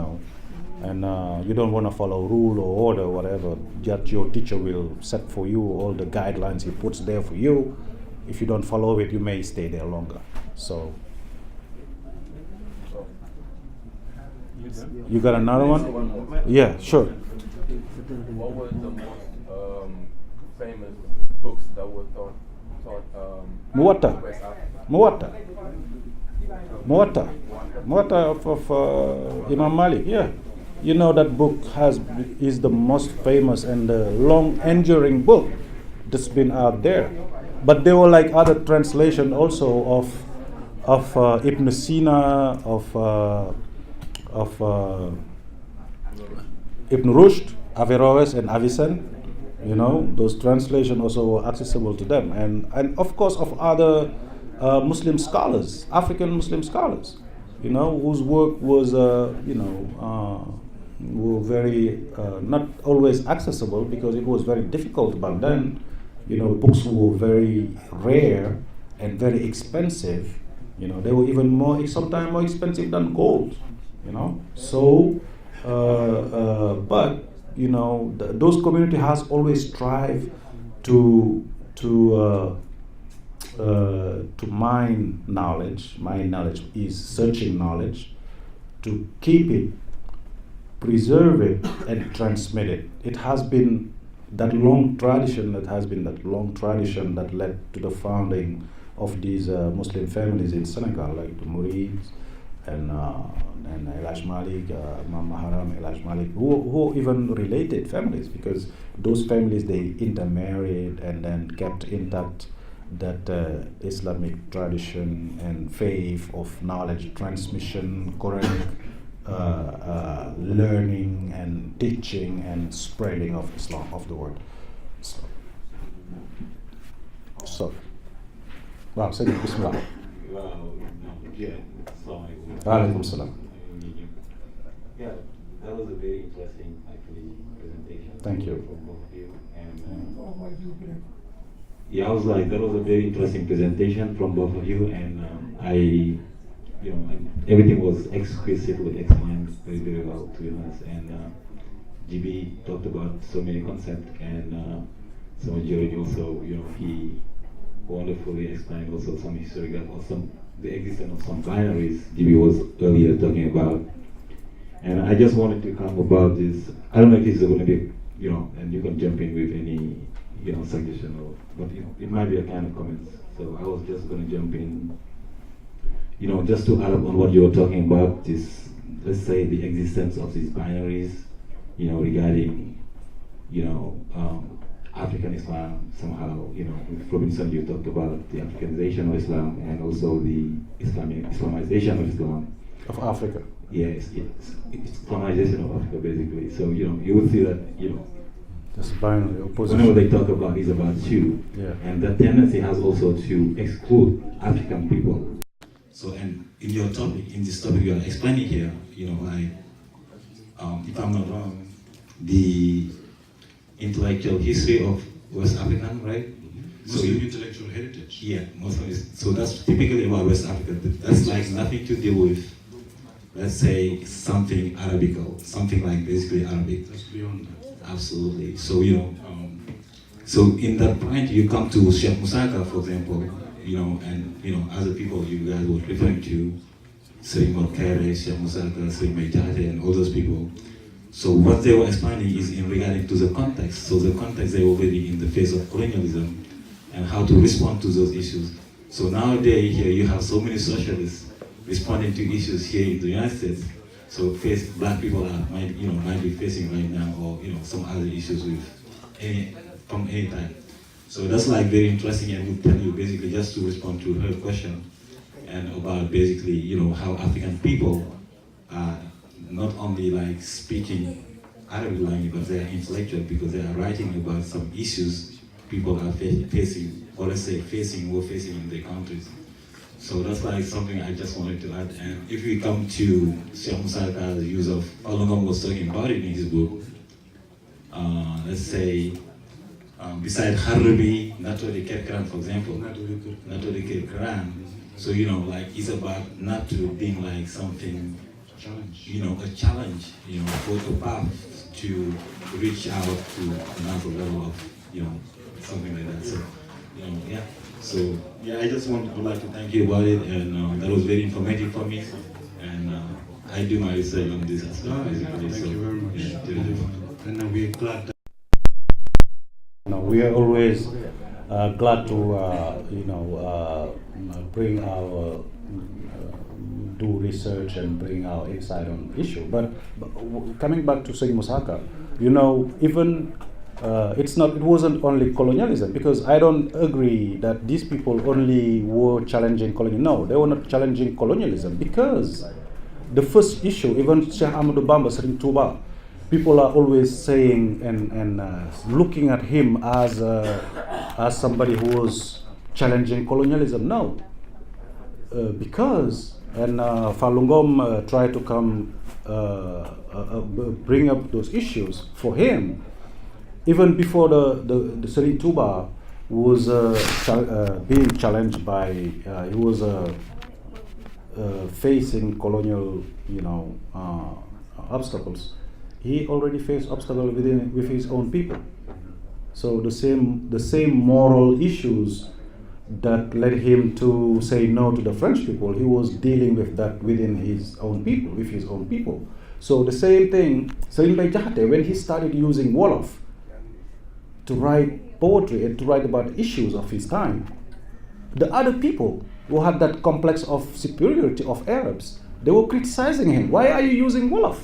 don't want to follow rule or order or whatever that your teacher will set for you, all the guidelines he puts there for you. If you don't follow it, you may stay there longer. So you got another one? Yeah, sure. What were the most famous books that were taught Muwatta of Imam Malik. Yeah, that book is the most famous and long enduring book that's been out there. But there were like other translation also of Ibn Sina, of Ibn Rushd, Averroes and Avicenne. Those translations also were accessible to them, and of course of other Muslim scholars, African Muslim scholars, whose work was were very not always accessible, because it was very difficult back then. Books were very rare and very expensive. They were even sometimes more expensive than gold. So but those community has always strived to mine knowledge. Mine knowledge is searching knowledge, to keep it, preserve it, and transmit it. It has been that long tradition that led to the founding of these Muslim families in Senegal, like the Mourides and El Hadj Malik, Imam Maharam, El Hadj Malik, who even related families, because those families, they intermarried and then kept intact that Islamic tradition and faith of knowledge transmission, Quranic learning and teaching and spreading of Islam, of the word. So wow, say Bismillah. Alaikum salam. Yeah, that was a very interesting presentation. Thank you. From both of you. And yeah, I was like, that was a very interesting presentation from both of you, and everything was exquisitely explained very, very well, to be honest. And Djiby talked about so many concepts, and so Jerry also, he wonderfully explained also some historical, or the existence of some binaries Djiby was earlier talking about. And I just wanted to come about this. I don't know if this is going to be, and you can jump in with any, suggestion, but it might be a kind of comments. So I was just going to jump in, just to add up on what you were talking about, this, let's say, the existence of these binaries, regarding, African Islam somehow, with Robinson you talked about the Africanization of Islam and also the Islamization of Islam. Of Africa. Yes, it's Islamization of Africa basically. So, you will see that, that's binary opposition. Whenever they talk about is about you. Yeah. And that tendency has also to exclude African people. So, and in this topic you are explaining here, if I'm not wrong, the intellectual history of West African, right? Muslim intellectual heritage. Yeah, Muslim. So that's typically about West Africa. That's like nothing to do with let's say something Arabical, something like basically Arabic. That's beyond that. Absolutely. So so in that point, you come to Sheikh Musaka, for example, and other people you guys were referring to, Serigne Mor Kairé, Sheikh Musaka, Serigne Mbaye Diagne, and all those people. So what they were explaining is in regarding to the context. So the context, they were already in the face of colonialism and how to respond to those issues. So nowadays here you have so many socialists responding to issues here in the United States. So black people might be facing right now, or some other issues from any time. So that's like very interesting, and we'll tell you basically just to respond to her question and about basically how African people are not only like speaking Arabic language, but they are intellectual because they are writing about some issues people are facing, or let's say facing in their countries. So that's like something I just wanted to add. And if we come to Cheikh Musaka's use of, Falungom was talking about it in his book, let's say, beside Harbi, Natoli Kerkran, for example, Natoli Kerkran, so it's about not to being like something, a challenge, for the path to reach out to another level of, something like that. So, yeah. So, yeah, I just would like to thank you about it, and that was very informative for me, and I do my research on this aspect, basically. Thank you very much. Yeah, And we're glad that We are always glad to, bring our, do research and bring our insight on issue. But coming back to Serigne Musaka, even it wasn't only colonialism, because I don't agree that these people only were challenging colonialism. No, they were not challenging colonialism, because the first issue, even Sheikh Ahmadou Bamba, Serigne Touba, people are always saying and looking at him as somebody who was challenging colonialism. No, because Falungom tried to come bring up those issues for him. Even before the Serigne Touba was being challenged by, he was facing colonial, obstacles. He already faced obstacles with his own people. So the same moral issues that led him to say no to the French people, he was dealing with that within his own people, with his own people. So the same thing, Serigne Mbaye Diagne, when he started using Wolof to write poetry and to write about issues of his time, the other people who had that complex of superiority of Arabs, they were criticizing him. Why are you using Wolof?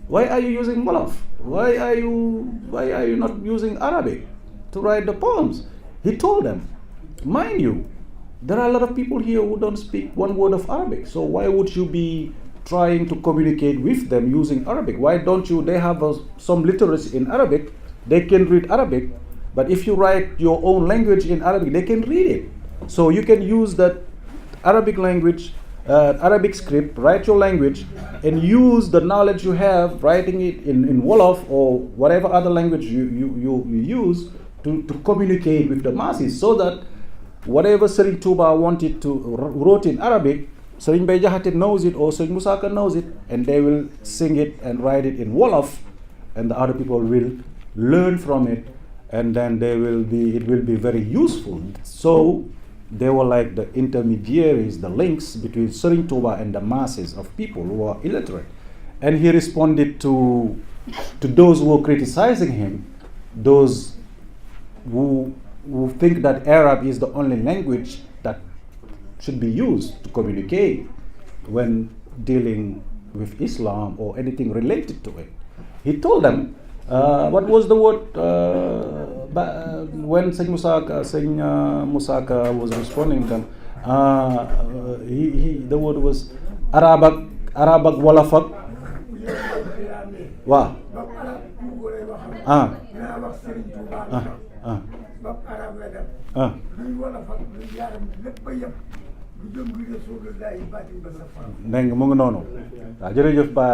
Why are you using Wolof? Why are you not using Arabic to write the poems? He told them, mind you, there are a lot of people here who don't speak one word of Arabic. So why would you be trying to communicate with them using Arabic? Why don't you? They have some literacy in Arabic. They can read Arabic. But if you write your own language in Arabic, they can read it. So you can use that Arabic language, Arabic script, write your language, and use the knowledge you have, writing it in Wolof or whatever other language you use to communicate with the masses, so that whatever Serigne Touba wrote in Arabic, Serigne Mbaye Diagne knows it, or Serigne Musaka knows it, and they will sing it and write it in Wolof, and the other people will learn from it, and then it will be very useful. So they were like the intermediaries, the links between Serigne Touba and the masses of people who are illiterate. And he responded to those who were criticizing him, those who think that Arab is the only language that should be used to communicate when dealing with Islam or anything related to it. He told them, what was the word when Serigne Musaka was responding to them? The word was Arab ak Wolof ak waaw dégg nga mu ngi noonu waaw jërëjëf ba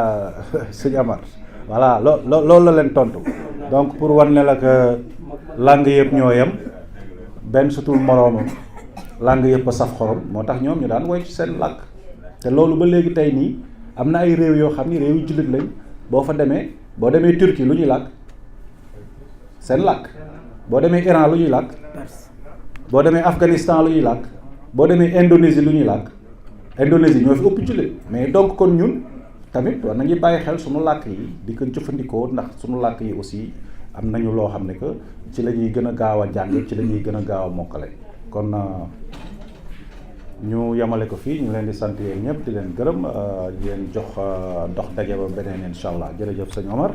sëñ Amar voilà loolu la leen tontu. Donc pour wan ne la que langue yëpp ñoo yem, benn sutul moroomam, langue yëpp a saf xorom, moo tax ñoom ñu daan woy ci seen làkk. te loolu ba léegi tey nii am na ay réew yoo xam ni réew yu jullit lañ boo fa demee boo demee Turquie lu ñuy làkk seen làkk boo demee Iran lu ñuy làkk boo demee Afghanistan lu ñuy làkk boo demee Indonésie lu ñuy làkk Indonésie ñoo fi ëpp jullit mais donc kon ñun tamit war nañu bàyyi xel sunu làkk yi di ko jëfandikoo ndax sunu làkk yi aussi am nañu loo xam ne que ci la ñuy gën a gaaw a jàng ci la ñuy gën a gaaw a mokkale kon ñu yemale ko fii ñu leen di sant yéen ñëpp di leen gërëm di leen jox dox daje ba beneen incha allah jërëjëf sëñ Omar.